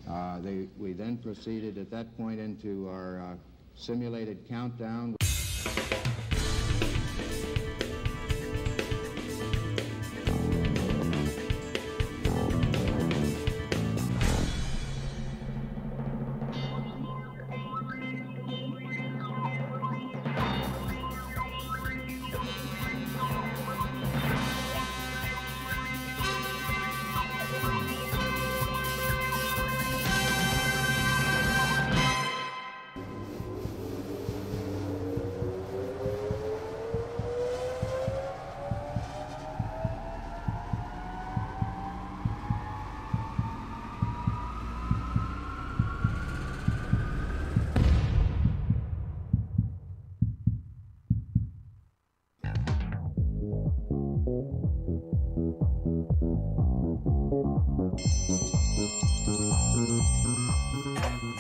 We then proceeded at that point into our simulated countdown.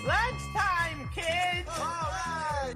Lunchtime, kids! All right!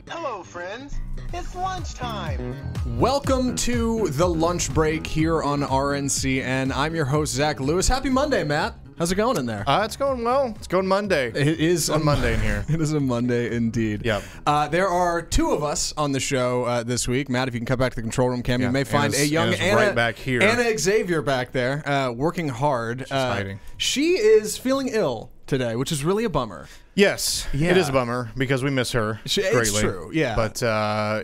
Hello, friends. It's lunchtime. Welcome to the lunch break here on RNC, and I'm your host, Zach Lewis. Happy Monday, Matt. How's it going in there? It's going well. It's going Monday. It is a Monday in here. It is a Monday indeed. Yep. There are two of us on the show this week. Matt, if you can come back to the control room cam, you may find Anna's, a young Anna, right back here. Anna Xavier back there, working hard. She's hiding. She is feeling ill today, which is really a bummer. Yes, Yeah. it is a bummer because we miss her greatly. It's true, yeah. But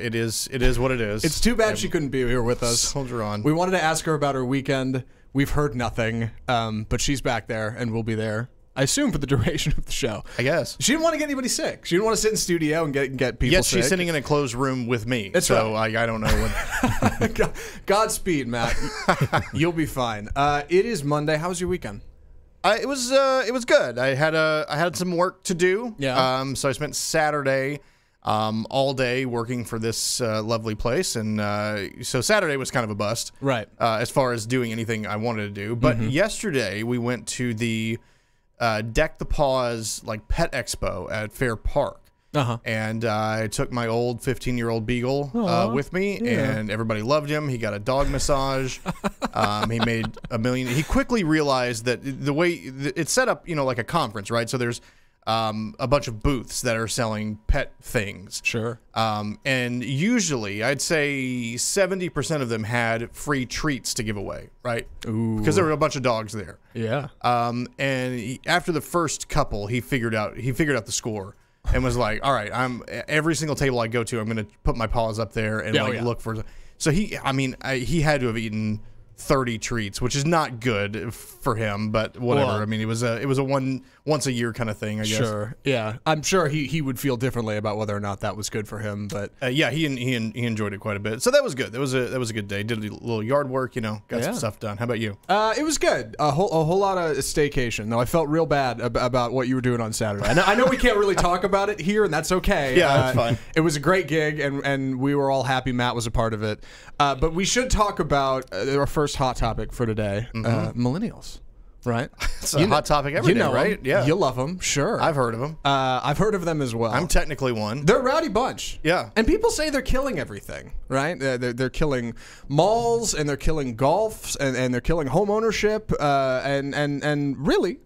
it is what it is. It's too bad she couldn't be here with us. Soldier on. We wanted to ask her about her weekend. We've heard nothing, but she's back there and will be there, I assume, for the duration of the show. I guess. She didn't want to get anybody sick. She didn't want to sit in studio and get people Yes, sick. she's sitting in a closed room with me. That's so right. I don't know what. Godspeed, Matt. You'll be fine. It is Monday. How was your weekend? It was good. I had some work to do. Yeah. So I spent Saturday all day working for this lovely place, and so Saturday was kind of a bust, Right. As far as doing anything I wanted to do. But yesterday we went to the Deck the Paws pet expo at Fair Park. And I took my old 15-year-old beagle with me, and everybody loved him. He got a dog massage. He made $1 million. He quickly realized that the way it's set up, like a conference, right? So there's a bunch of booths that are selling pet things. Sure. And usually, I'd say 70% of them had free treats to give away, right? Ooh. Because there were a bunch of dogs there. Yeah. And after the first couple, he figured out the score. And was like, all right, every single table I go to, I'm going to put my paws up there and look for. So he had to have eaten 30 treats, which is not good for him, but whatever. Well, I mean, it was a once a year kind of thing, I guess. Sure. Yeah. I'm sure he would feel differently about whether or not that was good for him, but yeah, he enjoyed it quite a bit. So that was good. That was a good day. Did a little yard work, got some stuff done. How about you? It was good. A whole lot of staycation, though. I felt real bad about what you were doing on Saturday. I know we can't really talk about it here, and that's okay. Yeah, that's fine. It was a great gig, and we were all happy Matt was a part of it. But we should talk about our first hot topic for today, millennials. Right? It's a hot topic every day, right? Them. Yeah. You love them, sure. I've heard of them. I've heard of them as well. I'm technically one. They're a rowdy bunch. Yeah. And people say they're killing everything, right? They're killing malls, and they're killing golf, and they're killing home ownership, and really,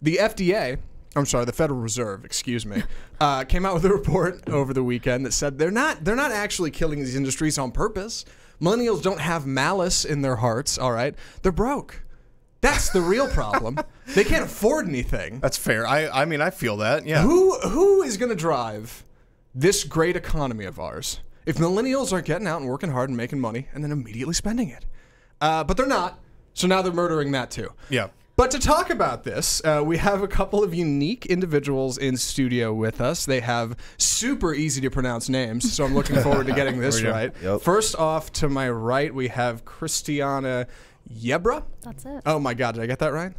the FDA, I'm sorry, the Federal Reserve, excuse me, came out with a report over the weekend that said they're not actually killing these industries on purpose. Millennials don't have malice in their hearts, all right? They're broke. That's the real problem. They can't afford anything. That's fair. I mean, I feel that, yeah. Who is going to drive this great economy of ours if millennials aren't getting out and working hard and making money and then immediately spending it? But they're not, so now they're murdering that too. Yeah. But to talk about this, we have a couple of unique individuals in studio with us. They have super easy to pronounce names, so I'm looking forward to getting this right. Yep. First off, to my right, we have Christiana Yebra. That's it. Oh my God, did I get that right?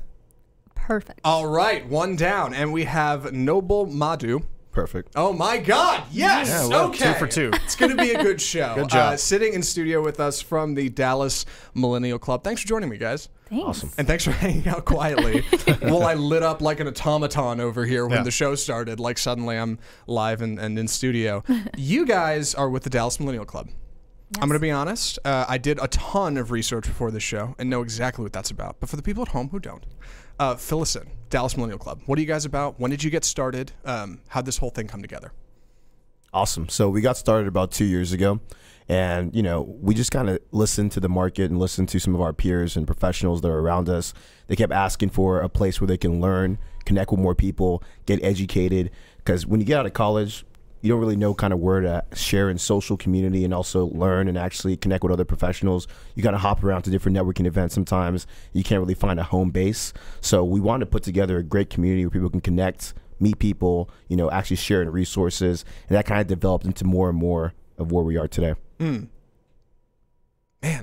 Perfect. All right, one down. And we have Noble Madhu. Perfect. Oh my God, yes! Yeah, well, okay. 2 for 2. It's going to be a good show. Good job. Sitting in studio with us from the Dallas Millennial Club. Thanks for joining me, guys. Thanks. Awesome. And thanks for hanging out quietly while I lit up like an automaton over here when Yeah. the show started. Like suddenly I'm live and in studio. You guys are with the Dallas Millennial Club. I'm going to be honest. I did a ton of research before this show and know exactly what that's about. But for the people at home who don't, fill us in. Dallas Millennial Club. What are you guys about? When did you get started? How'd this whole thing come together? Awesome. So we got started about 2 years ago. And, we just kind of listened to the market and listened to some of our peers and professionals that are around us. They kept asking for a place where they can learn, connect with more people, get educated. Because when you get out of college, you don't really know kind of where to share in social community and also learn and actually connect with other professionals. You got to hop around to different networking events sometimes. You can't really find a home base. So we wanted to put together a great community where people can connect, meet people, actually share in resources. And that kind of developed into more and more of where we are today. Man,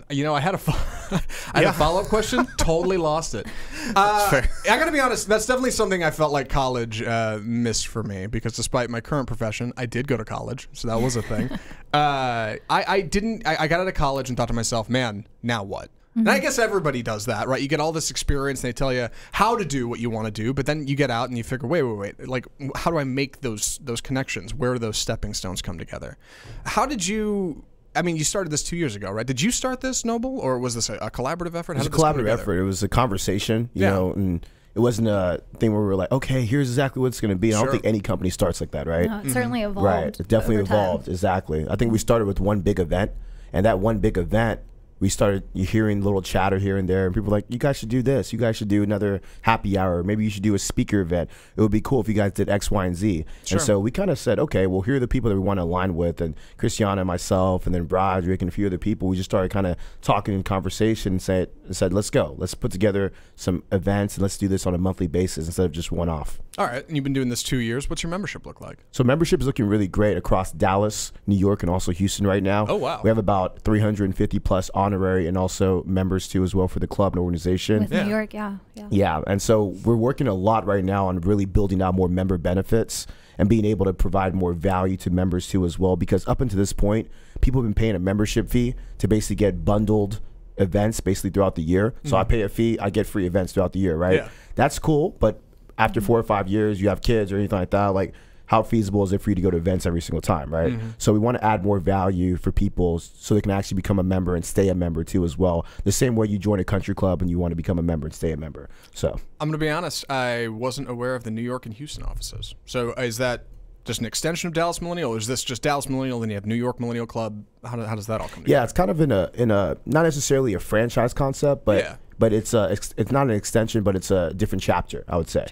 I had a follow-up question. Totally lost it. I got to be honest. That's definitely something I felt like college missed for me, because despite my current profession, I did go to college, so that was a thing. I got out of college and thought to myself, man, now what? Mm-hmm. And I guess everybody does that, right? You get all this experience, and they tell you how to do what you want to do, but then you get out and you figure, wait. Like, how do I make those connections? Where do those stepping stones come together? How did you... you started this 2 years ago, right? Did you start this, Noble, or was this a collaborative effort? It was a collaborative effort. It was a conversation, you know, and it wasn't a thing where we were like, okay, here's exactly what it's going to be. I don't think any company starts like that, right? No, it certainly evolved. Right, it definitely evolved, exactly. I think we started with one big event, and that one big event, we started hearing little chatter here and there, and people were like, you guys should do this. You guys should do another happy hour. Maybe you should do a speaker event. It would be cool if you guys did X, Y, and Z. Sure. And so we kind of said, okay, well, here are the people that we want to align with. And Christiana and myself, and then Broderick and a few other people, we just started kind of talking in conversation and said, let's go. Let's put together some events, and let's do this on a monthly basis instead of just one off. All right. And you've been doing this 2 years. What's your membership look like? So membership is looking really great across Dallas, New York, and also Houston right now. Oh, wow. We have about 350 plus honorary and also members too as well for the club and organization. With New York, yeah. Yeah, and so we're working a lot right now on really building out more member benefits and being able to provide more value to members too as well, because up until this point, people have been paying a membership fee to basically get bundled events basically throughout the year. So I pay a fee, I get free events throughout the year, right? Yeah. That's cool, but after 4 or 5 years, you have kids or anything like that, like how feasible is it for you to go to events every single time, right? So we want to add more value for people so they can actually become a member and stay a member too as well. The same way you join a country club and you want to become a member and stay a member. So I'm going to be honest, I wasn't aware of the New York and Houston offices. So is that just an extension of Dallas Millennial, or is this just Dallas Millennial, then you have New York Millennial Club? How does that all come together? Yeah, it's kind of in a not necessarily a franchise concept, but but it's not an extension, but it's a different chapter, I would say.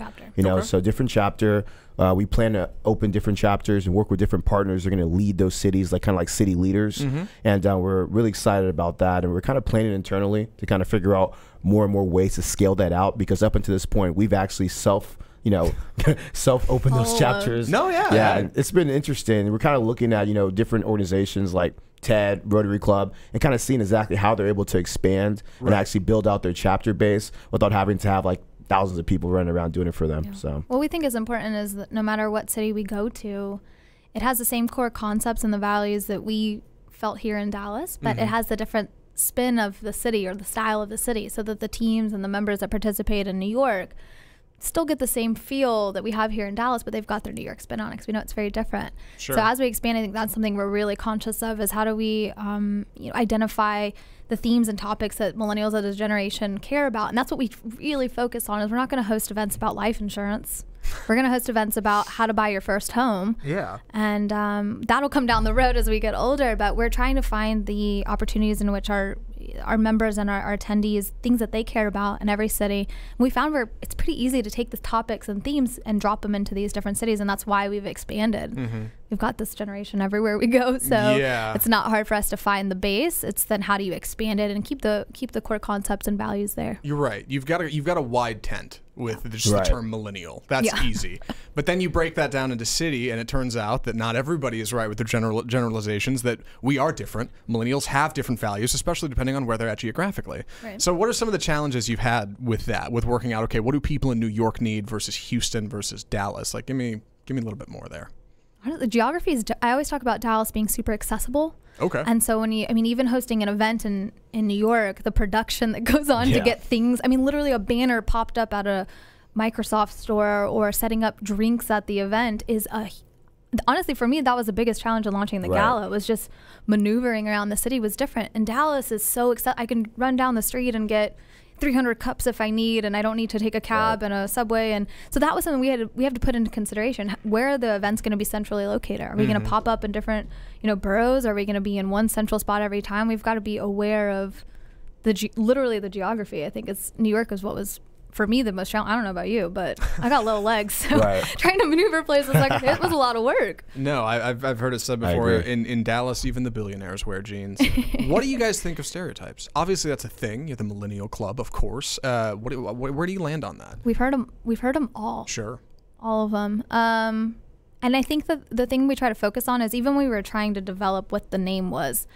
So different chapter. We plan to open different chapters and work with different partners. They're going to lead those cities, kind of like city leaders. And we're really excited about that. And we're kind of planning internally to kind of figure out more and more ways to scale that out, because up until this point, we've actually self-opened those chapters. Yeah, it's been interesting. We're kind of looking at, different organizations like TED, Rotary Club, and kind of seeing exactly how they're able to expand and actually build out their chapter base without having to have thousands of people running around doing it for them. So what we think is important is that no matter what city we go to, it has the same core concepts and the values that we felt here in Dallas, but it has the different spin of the city or the style of the city, so that the teams and the members that participate in New York still get the same feel that we have here in Dallas, but they've got their New York spin on it, because we know it's very different. Sure. So as we expand, I think that's something we're really conscious of, is how do we identify the themes and topics that millennials as a generation care about. And that's what we really focus on. Is we're not going to host events about life insurance. We're going to host events about how to buy your first home. Yeah. And that'll come down the road as we get older, but we're trying to find the opportunities in which our members and our attendees, things that they care about in every city. And we found it's pretty easy to take the topics and themes and drop them into these different cities, and that's why we've expanded. We've got this generation everywhere we go, so it's not hard for us to find the base. It's then how do you expand it and keep the core concepts and values there. You're right. You've got a wide tent with just the term millennial. That's easy. But then you break that down into city, and it turns out that not everybody is right with their generalizations, that we are different. Millennials have different values, especially depending on where they're at geographically. Right. So what are some of the challenges you've had with that, with working out, okay, what do people in New York need versus Houston versus Dallas? Give me a little bit more there. The geography is, I always talk about Dallas being super accessible. Okay. And so when even hosting an event in New York, the production that goes on to get things, literally a banner popped up at a Microsoft store or setting up drinks at the event is honestly, for me, that was the biggest challenge in launching the gala, was just maneuvering around the city was different. And Dallas is so I can run down the street and get 300 cups if I need, and I don't need to take a cab and a subway. And so that was something we have to put into consideration. Where are the events going to be centrally located? Are we going to pop up in different, boroughs? Are we going to be in one central spot every time? We've got to be aware of literally the geography. I think New York is what was, for me, the most challenging. I don't know about you, but I got little legs, so trying to maneuver places it was a lot of work. No, I've heard it said before. In Dallas, even the billionaires wear jeans. What do you guys think of stereotypes? Obviously, that's a thing. You're the Millennial Club, of course. Where do you land on that? We've heard them all. Sure. All of them. And I think that the thing we try to focus on is, even when we were trying to develop what the name was,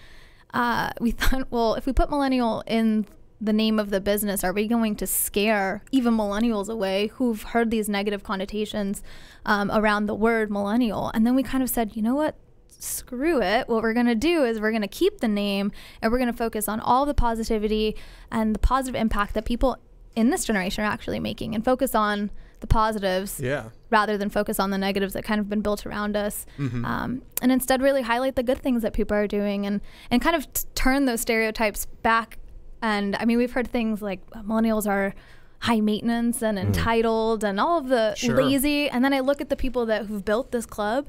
we thought, well, if we put millennial in the name of the business, are we going to scare even millennials away who've heard these negative connotations around the word millennial? And then we kind of said, you know what? Screw it. What we're going to do is we're going to keep the name, and we're going to focus on all the positivity and the positive impact that people in this generation are actually making, and focus on the positives rather than focus on the negatives that kind of been built around us. And instead really highlight the good things that people are doing, and kind of turn those stereotypes back. And I mean, we've heard things like millennials are high maintenance and entitled and all of the lazy. And then I look at the people who've built this club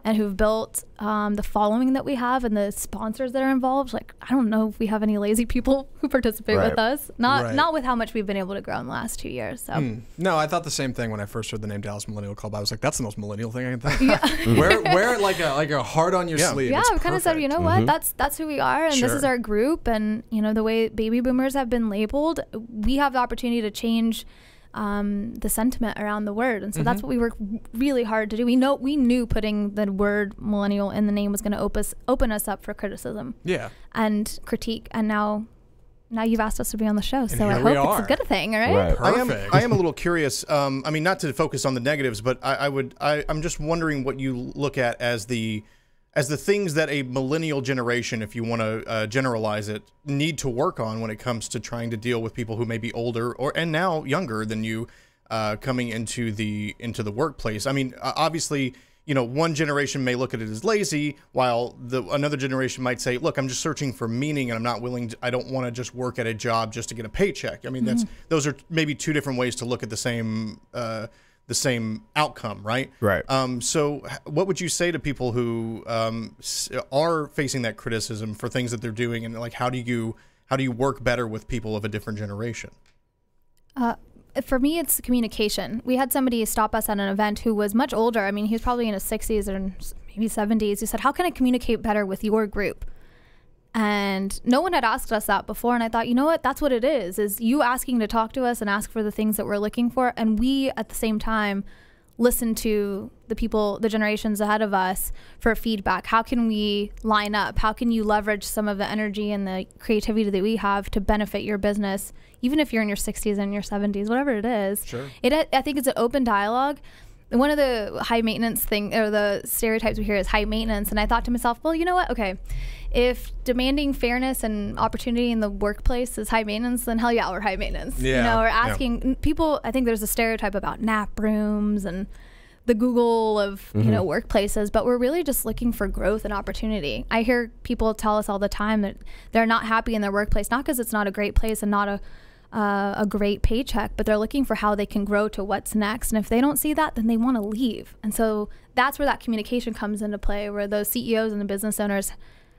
and who've built the following that we have and the sponsors that are involved. Like, I don't know if we have any lazy people who participate with us. Not with how much we've been able to grow in the last 2 years. So. No, I thought the same thing when I first heard the name Dallas Millennial Club. I was like, that's the most millennial thing I can think. Wear it like a heart on your sleeve. Yeah, we kind of said, you know what, that's who we are, and this is our group, and the way baby boomers have been labeled, we have the opportunity to change the sentiment around the word, and so that's what we work really hard to do. We knew putting the word millennial in the name was going to open us up for criticism, and critique, and now you've asked us to be on the show, so I hope it's a good thing, all right? Perfect. I am a little curious. I mean, not to focus on the negatives, but I'm just wondering what you look at as the things that a millennial generation, if you want to generalize it, need to work on when it comes to trying to deal with people who may be older and now younger than you, coming into the workplace. I mean, obviously, one generation may look at it as lazy, while another generation might say, look, I'm just searching for meaning, and I'm not I don't want to just work at a job just to get a paycheck. I mean, those are maybe two different ways to look at the same outcome, right? Right. So what would you say to people who are facing that criticism for things that they're doing, and like how do you work better with people of a different generation? For me, it's communication. We had somebody stop us at an event who was much older. I mean, he was probably in his 60s or maybe 70s. He said, how can I communicate better with your group? And no one had asked us that before. And I thought, you know what, that's what it is you asking to talk to us and ask for the things that we're looking for. And we, at the same time, listen to the people, the generations ahead of us for feedback. How can we line up? How can you leverage some of the energy and the creativity that we have to benefit your business, even if you're in your 60s and your 70s, whatever it is. Sure. I think it's an open dialogue. One of the high maintenance or the stereotypes we hear is high maintenance. And I thought to myself, well, you know what? Okay, if demanding fairness and opportunity in the workplace is high maintenance, then hell yeah, we're high maintenance. Yeah. Or asking people, I think there's a stereotype about nap rooms and the Google of, workplaces, but we're really just looking for growth and opportunity. I hear people tell us all the time that they're not happy in their workplace, not because it's not a great place and not a great paycheck, but they're looking for how they can grow to what's next. And if they don't see that, then they want to leave. And so that's where that communication comes into play, where those CEOs and the business owners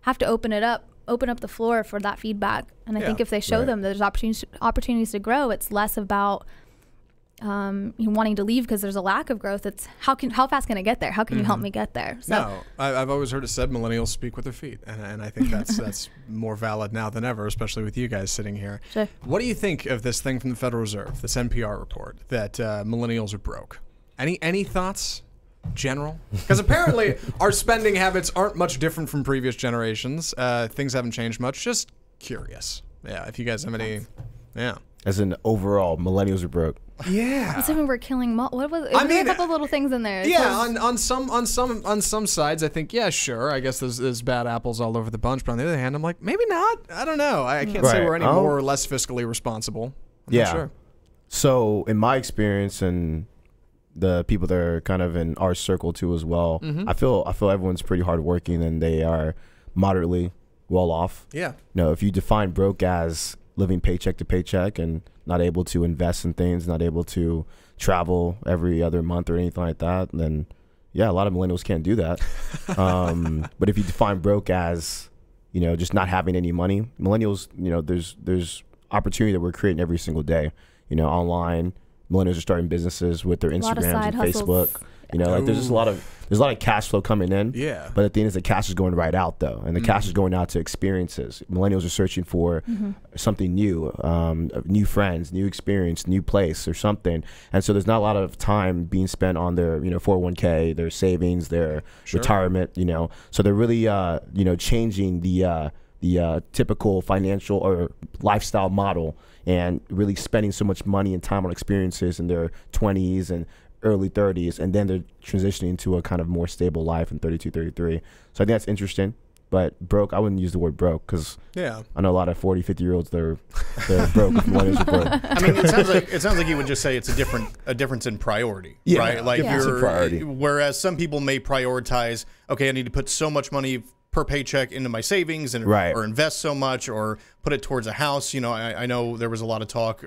have to open up the floor for that feedback. And I think if they show them there's opportunities to grow, it's less about wanting to leave because there's a lack of growth. It's how fast can I get there? How can you help me get there? So, no, I've always heard it said millennials speak with their feet, and I think that's more valid now than ever, especially with you guys sitting here. Sure. What do you think of this thing from the Federal Reserve, this NPR report that millennials are broke? Any thoughts? General? Because apparently our spending habits aren't much different from previous generations. Things haven't changed much. Just curious. Yeah, if you guys have any. Yeah. As in overall, millennials are broke. Yeah. What's even we're killing what was it? I mean, a couple little things in there. Yeah, on some sides, I think, yeah, sure. I guess there's bad apples all over the bunch. But on the other hand, I'm like, maybe not. I don't know. I can't say we're any more or less fiscally responsible. I'm not sure. So in my experience, and the people that are kind of in our circle too as well. I feel everyone's pretty hardworking and they are moderately well off. Yeah. If you define broke as living paycheck to paycheck and not able to invest in things, not able to travel every other month or anything like that, then yeah, a lot of millennials can't do that. But if you define broke as, just not having any money, millennials, there's opportunity that we're creating every single day, online. Millennials are starting businesses with their Instagrams and Facebook. There's just a lot of cash flow coming in. Yeah. But at the end, the cash is going right out though, and the cash is going out to experiences. Millennials are searching for something new, new friends, new experience, new place, or something. And so there's not a lot of time being spent on their 401k, their savings, their retirement. So they're really changing the typical financial or lifestyle model and really spending so much money and time on experiences in their 20s and early 30s, and then they're transitioning to a kind of more stable life in 32, 33. So I think that's interesting. But broke, I wouldn't use the word broke because I know a lot of 40, 50-year-olds they're broke. Millennials are broke. I mean, it sounds like you would just say it's a difference in priority, right? Like priority. Whereas some people may prioritize, okay, I need to put so much money per paycheck into my savings and or invest so much or put it towards a house. I know there was a lot of talk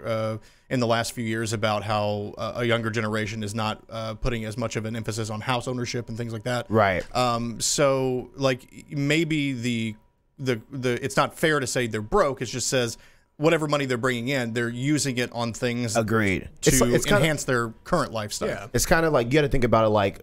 in the last few years about how a younger generation is not putting as much of an emphasis on house ownership and things like that. Right. So like maybe the it's not fair to say they're broke. It just says whatever money they're bringing in, they're using it on things Agreed. to enhance their current lifestyle. Yeah. It's kind of like you got to think about it like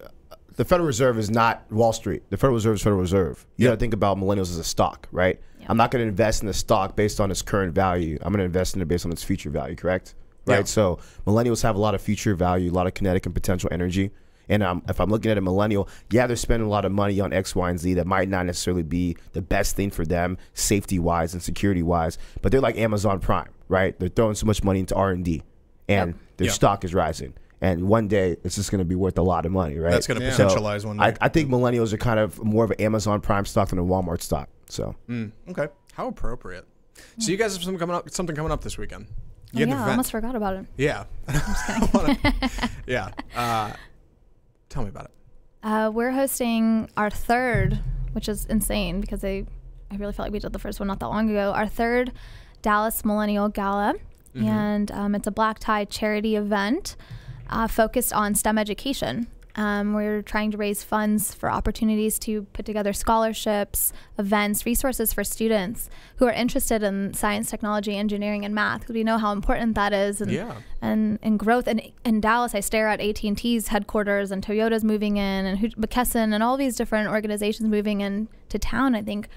the Federal Reserve is not Wall Street. The Federal Reserve is Federal Reserve. You got to think about millennials as a stock, right? Yeah. I'm not going to invest in the stock based on its current value. I'm going to invest in it based on its future value, correct? Right. Yeah. So millennials have a lot of future value, a lot of kinetic and potential energy. And if I'm looking at a millennial, they're spending a lot of money on X, Y, and Z that might not necessarily be the best thing for them, safety-wise and security-wise. But they're like Amazon Prime, right? They're throwing so much money into R&D, and their stock is rising. And one day, it's just going to be worth a lot of money, right? That's going to potentialize one day. I think millennials are kind of more of an Amazon Prime stock than a Walmart stock. So okay, how appropriate. So you guys have something coming up this weekend. I almost forgot about it. Yeah. I'm just kidding. Yeah. Tell me about it. We're hosting our third, which is insane because I really felt like we did the first one not that long ago, our third Dallas Millennial Gala. And it's a black tie charity event focused on STEM education. We're trying to raise funds for opportunities to put together scholarships, events, resources for students who are interested in science, technology, engineering, and math. We know how important that is, and growth. And in Dallas, I stare at AT&T's headquarters and Toyota's moving in, and McKesson, and all these different organizations moving into town. I think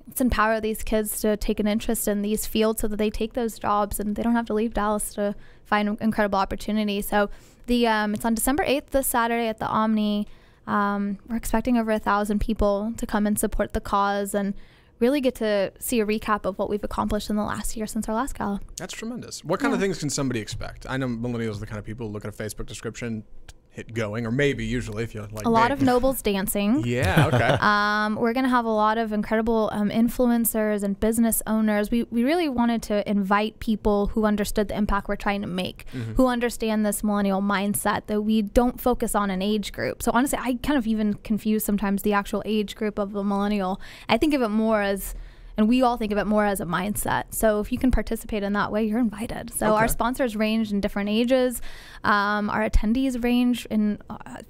let's empower these kids to take an interest in these fields so that they take those jobs and they don't have to leave Dallas to find incredible opportunity. So it's on December 8th, this Saturday at the Omni. We're expecting over 1,000 people to come and support the cause and really get to see a recap of what we've accomplished in the last year since our last gala. That's tremendous. What kind of things can somebody expect? I know millennials are the kind of people who look at a Facebook description, hit going, or maybe usually if you like a lot of nobles dancing. Yeah, okay. We're going to have a lot of incredible influencers and business owners. We really wanted to invite people who understood the impact we're trying to make, who understand this millennial mindset, that we don't focus on an age group. So honestly, I kind of even confuse sometimes the actual age group of a millennial. I think of it more as, and we all think of it more as a mindset. So if you can participate in that way, you're invited. So our sponsors range in different ages. Our attendees range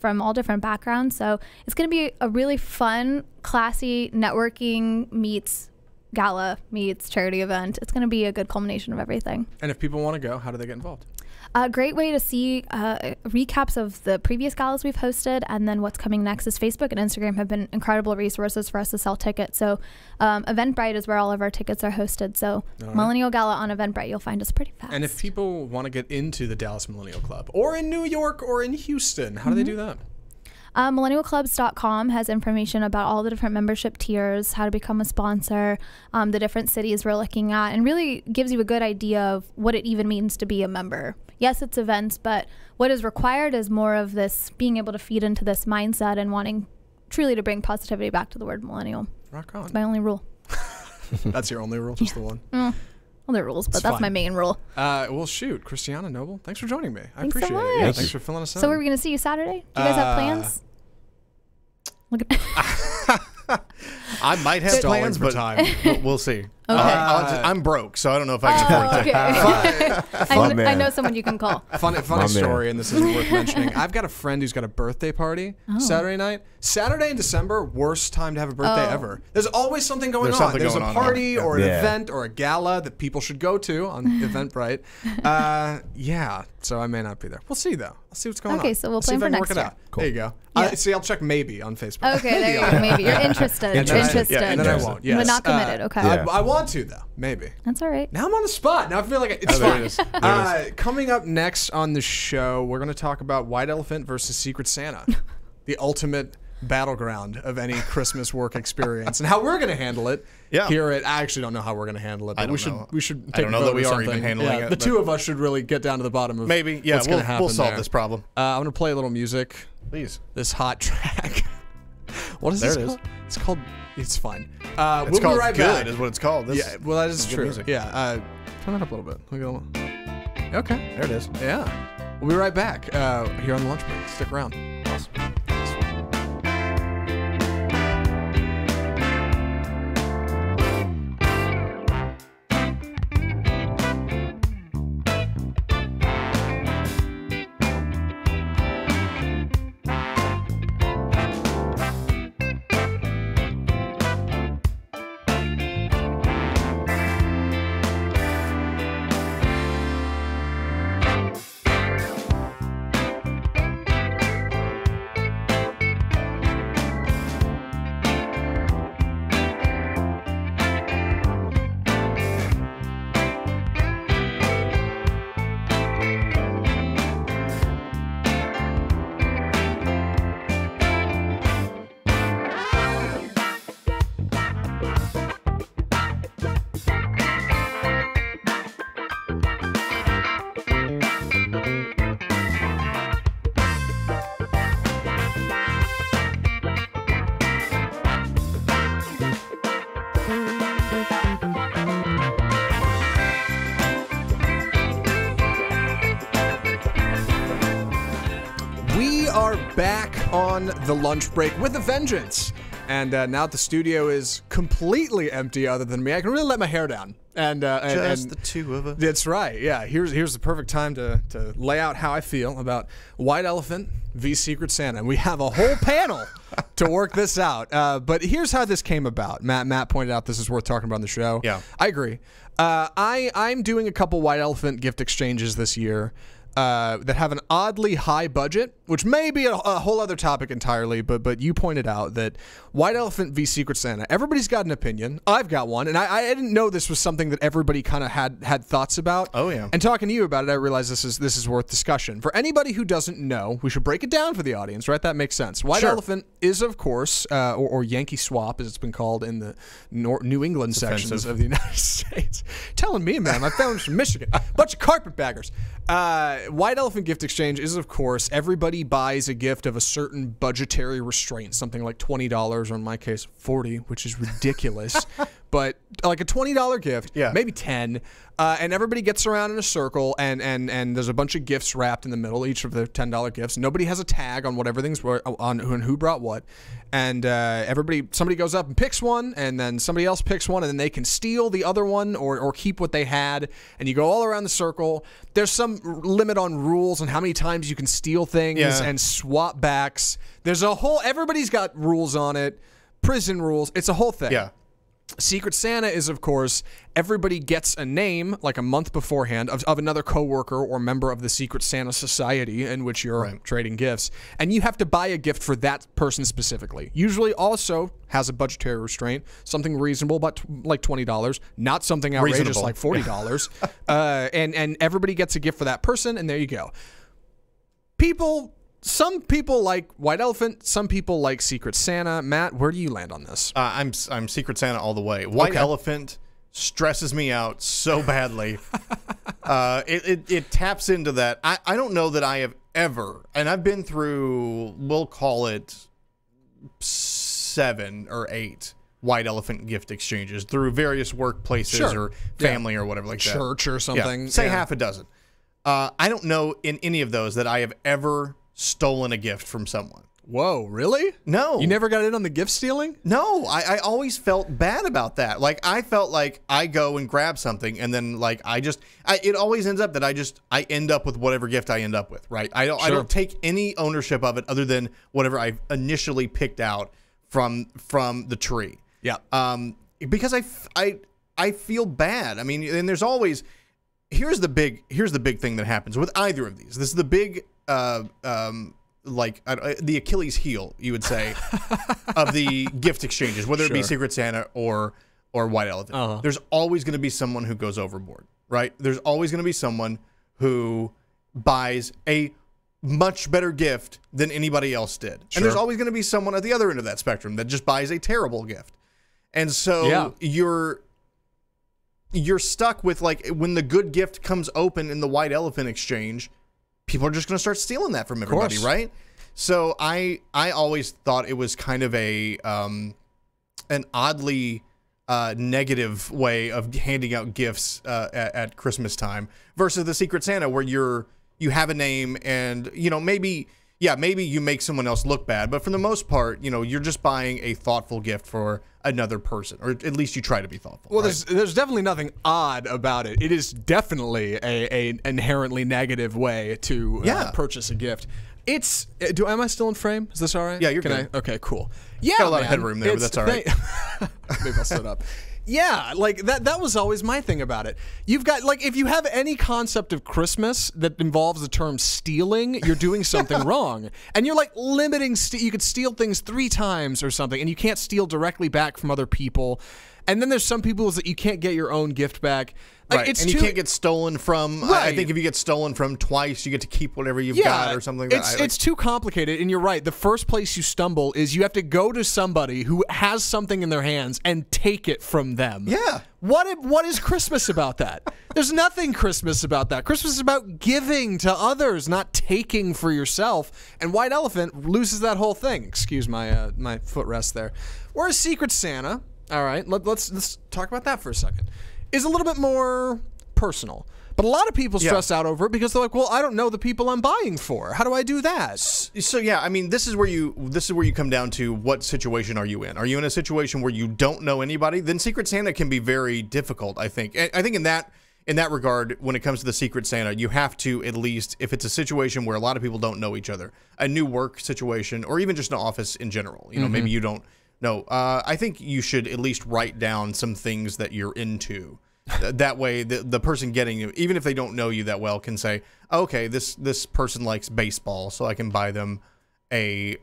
from all different backgrounds. So it's going to be a really fun, classy networking meets gala meets charity event. It's going to be a good culmination of everything. And if people want to go, how do they get involved? A great way to see recaps of the previous galas we've hosted, and then what's coming next is Facebook and Instagram have been incredible resources for us to sell tickets. So Eventbrite is where all of our tickets are hosted. So Millennial Gala on Eventbrite, you'll find us pretty fast. And if people want to get into the Dallas Millennial Club, or in New York, or in Houston, how do they do that? millennialclubs.com has information about all the different membership tiers, how to become a sponsor, the different cities we're looking at, and really gives you a good idea of what it even means to be a member. Yes, it's events, but what is required is more of this being able to feed into this mindset and wanting truly to bring positivity back to the word millennial. Rock on. It's my only rule. That's your only rule? Just the one? other rules, but that's fine. my main rule. Well, shoot, Christiana Noble, thanks for joining me. I Thanks so appreciate it. much. Yeah, thanks for filling us in. So are we going to see you Saturday? Do you guys have plans? Look at I might have Stalling plans, for but time. we'll see. Okay. I'm broke, so I don't know if I can afford it. Okay. I know someone you can call. Funny story, and this isn't worth mentioning. I've got a friend who's got a birthday party Saturday night. Saturday in December, worst time to have a birthday ever. There's always something going on. There's a party or an event or a gala that people should go to on Eventbrite. Yeah, so I may not be there. We'll see, though. I'll see what's going on. Okay, so we'll see plan if I for can next work it year. out. Cool. There you go. Yeah. See, I'll check maybe on Facebook. Okay, there you go. Maybe. You're interested. Yeah, You're interested. and then I won't. Yes. But not committed. Okay. I want to, though. Maybe. That's all right. Now I'm on the spot. Now I feel like it's there fine. it is. There it Coming up next on the show, we're going to talk about White Elephant versus Secret Santa, the ultimate battleground of any Christmas work experience, and how we're going to handle it. Yeah. Here at, I actually don't know how we're going to handle it, but I don't we should know. we should. I Take don't a know that vote we or are even something. handling Yeah, it, the but- two of us should really get down to the bottom of Maybe, yeah, what's going to happen. we'll solve there. this problem. I'm going to play a little music. Please. This hot track. What is There this it is. called? It's called. It's fine. It's We'll called be right Good, back. is what it's called. This, Yeah, well, that is good true. music. Yeah, turn that up a little bit. Look at that. Okay. There it is. Yeah. We'll be right back here on the lunch break. Stick around. We are back on the lunch break with a vengeance. And now that the studio is completely empty other than me, I can really let my hair down. And Just the two of us. That's right. Yeah, here's the perfect time to lay out how I feel about White Elephant v Secret Santa. And we have a whole panel to work this out. But here's how this came about. Matt pointed out this is worth talking about on the show. Yeah. I agree. I'm doing a couple White Elephant gift exchanges this year that have an oddly high budget, which may be a whole other topic entirely, but you pointed out that White Elephant v Secret Santa, everybody's got an opinion. I've got one, and I didn't know this was something that everybody kind of had thoughts about. Oh, yeah. And talking to you about it, I realized this is worth discussion. For anybody who doesn't know, we should break it down for the audience, right? That makes sense. White Sure. Elephant is, of course, or Yankee Swap, as it's been called in the New England sections offensive. of the United States. Telling me, man, my family's from Michigan. Bunch of carpetbaggers. White Elephant Gift Exchange is, of course, everybody buys a gift of a certain budgetary restraint, something like $20, or in my case, $40, which is ridiculous. But like a $20 gift, Yeah. maybe $10, and everybody gets around in a circle, and there's a bunch of gifts wrapped in the middle, each of the $10 gifts. Nobody has a tag on what everything's on who brought what, and somebody goes up and picks one, and then somebody else picks one, and then they can steal the other one or keep what they had, and you go all around the circle. There's some limit on rules on how many times you can steal things Yeah. and swap backs. There's a whole, everybody's got rules on it, prison rules. It's a whole thing. Yeah. Secret Santa is, of course, everybody gets a name like a month beforehand of another coworker or member of the Secret Santa Society in which you're trading gifts. And you have to buy a gift for that person specifically. Usually also has a budgetary restraint, something reasonable, about like $20, not something outrageous Reasonable. like $40. And everybody gets a gift for that person, and there you go. Some people like White Elephant. Some people like Secret Santa. Matt, where do you land on this? I'm Secret Santa all the way. White Okay. Elephant stresses me out so badly. It taps into that. I don't know that I have ever, and I've been through, we'll call it 7 or 8 white elephant gift exchanges through various workplaces or family or whatever like that. Church or something. Yeah, say half a dozen. I don't know in any of those that I have ever stolen a gift from someone. Whoa, really? No. You never got in on the gift stealing? No, I always felt bad about that. Like, I felt like I go and grab something, and then, like, it always ends up that I end up with whatever gift I end up with, right? I don't take any ownership of it other than whatever I initially picked out from the tree. Yeah. Because I feel bad. I mean, and there's always, here's the big thing that happens with either of these. This is the big, the Achilles heel, you would say, of the gift exchanges, whether it be Secret Santa or White Elephant. There's always going to be someone who goes overboard, right? There's always going to be someone who buys a much better gift than anybody else did. And there's always going to be someone at the other end of that spectrum that just buys a terrible gift. And so you're stuck with, like, when the good gift comes open in the White Elephant exchange, people are just going to start stealing that from everybody, right? So I always thought it was kind of an oddly negative way of handing out gifts at Christmas time versus the Secret Santa, where you have a name and, you know, maybe you make someone else look bad, but for the most part, you know, you're just buying a thoughtful gift for another person, or at least you try to be thoughtful. Well, there's definitely nothing odd about it. It is definitely a inherently negative way to purchase a gift. Am I still in frame? Is this all right? Yeah, you're good. Okay, cool. Yeah, got a lot of headroom there, but that's all right. Maybe I'll sit up. Yeah, like that was always my thing about it. You've got, like, if you have any concept of Christmas that involves the term stealing, you're doing something wrong. And you're, like, limiting, you could steal things 3 times or something, and you can't steal directly back from other people. And then there's some people that you can't get your own gift back. Like, right, and you can't get stolen from. Right. I think if you get stolen from twice, you get to keep whatever you've got or something like that. It's too complicated, and you're right. The first place you stumble is you have to go to somebody who has something in their hands and take it from them. Yeah. What is Christmas about that? There's nothing Christmas about that. Christmas is about giving to others, not taking for yourself. And White Elephant loses that whole thing. Excuse my my footrest there. Whereas Secret Santa, all right, let's talk about that for a second, is a little bit more personal. But a lot of people stress out over it because they're like, well, I don't know the people I'm buying for. How do I do that? So yeah, I mean, this is where you come down to what situation are you in? Are you in a situation where you don't know anybody? Then Secret Santa can be very difficult, I think. I think in that regard, when it comes to the Secret Santa, you have to, at least, if it's a situation where a lot of people don't know each other, a new work situation, or even just an office in general, you know, maybe you don't know. I think you should at least write down some things that you're into. That way, the person getting you, even if they don't know you that well, can say, okay, this person likes baseball, so I can buy them a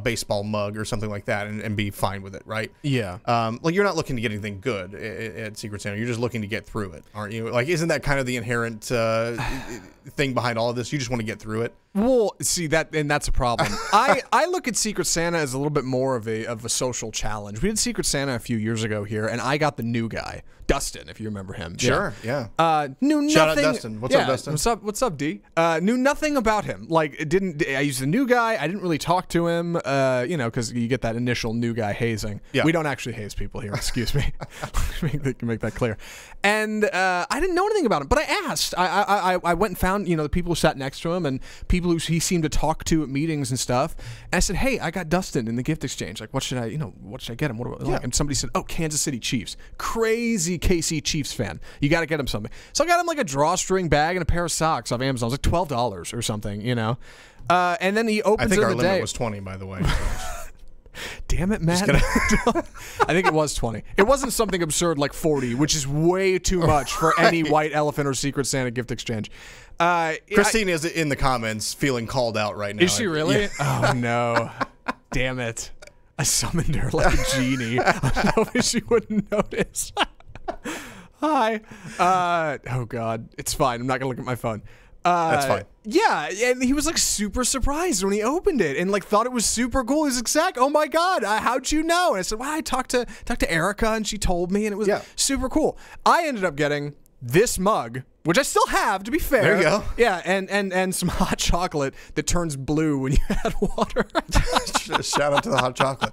baseball mug or something like that, and be fine with it, right? Yeah. Like, you're not looking to get anything good at Secret Santa. You're just looking to get through it, aren't you? Like, isn't that kind of the inherent thing behind all of this? You just want to get through it. Well, see, that's a problem. I look at Secret Santa as a little bit more of a social challenge. We did Secret Santa a few years ago here, and I got the new guy, Dustin, if you remember him. Sure, yeah. Knew nothing. Shout out Dustin. What's up, Dustin? What's up, D? Knew nothing about him. Like, I used the new guy. I didn't really talk to him, because you get that initial new guy hazing. Yeah. We don't actually haze people here. Excuse me. make that clear. And I didn't know anything about him, but I asked. I went and found, the people who sat next to him and people who he seemed to talk to at meetings and stuff. And I said, hey, I got Dustin in the gift exchange. Like, what should I get him? And somebody said, oh, Kansas City Chiefs. Crazy KC Chiefs fan. You got to get him something. So I got him like a drawstring bag and a pair of socks off Amazon. It was like $12 or something, And then he opens it the day. I think our limit was 20, by the way. Damn it, Matt. I think it was 20. It wasn't something absurd like 40, which is way too much for any White Elephant or Secret Santa gift exchange. Christine is in the comments feeling called out right now. Is she really? Yeah. Oh, no. Damn it. I summoned her like a genie. I know she wouldn't notice. Hi. Oh, God. It's fine. I'm not going to look at my phone. That's fine. Yeah, and he was like super surprised when he opened it and like thought it was super cool. He's like, Zach, oh my God, how'd you know? And I said, well, I talked to Erica and she told me, and it was super cool. I ended up getting this mug, which I still have, to be fair. There you go. Yeah, and some hot chocolate that turns blue when you add water. Shout out to the hot chocolate.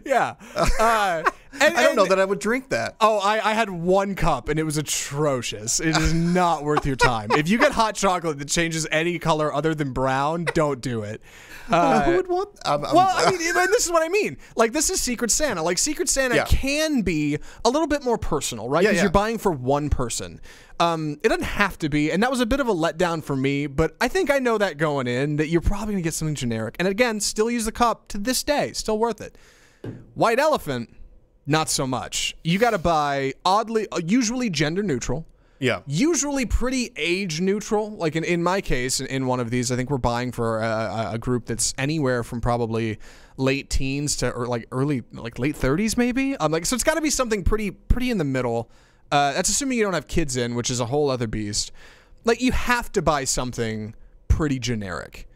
Yeah. I don't know that I would drink that. Oh, I had one cup and it was atrocious. It is not worth your time. If you get hot chocolate that changes any color other than brown, don't do it. Who would want? I mean, and this is what I mean. Like, this is Secret Santa. Like, Secret Santa can be a little bit more personal, right? Because you're buying for one person. It doesn't have to be, and that was a bit of a letdown for me, but I think I know that going in, that you're probably going to get something generic. And again, still use the cup to this day. Still worth it. White Elephant, not so much. You got to buy usually gender neutral. Yeah. Usually pretty age neutral. Like in my case, in one of these, I think we're buying for a group that's anywhere from probably late teens to or like early, like late 30s maybe. So it's got to be something pretty in the middle. That's assuming you don't have kids in, which is a whole other beast. Like, you have to buy something pretty generic.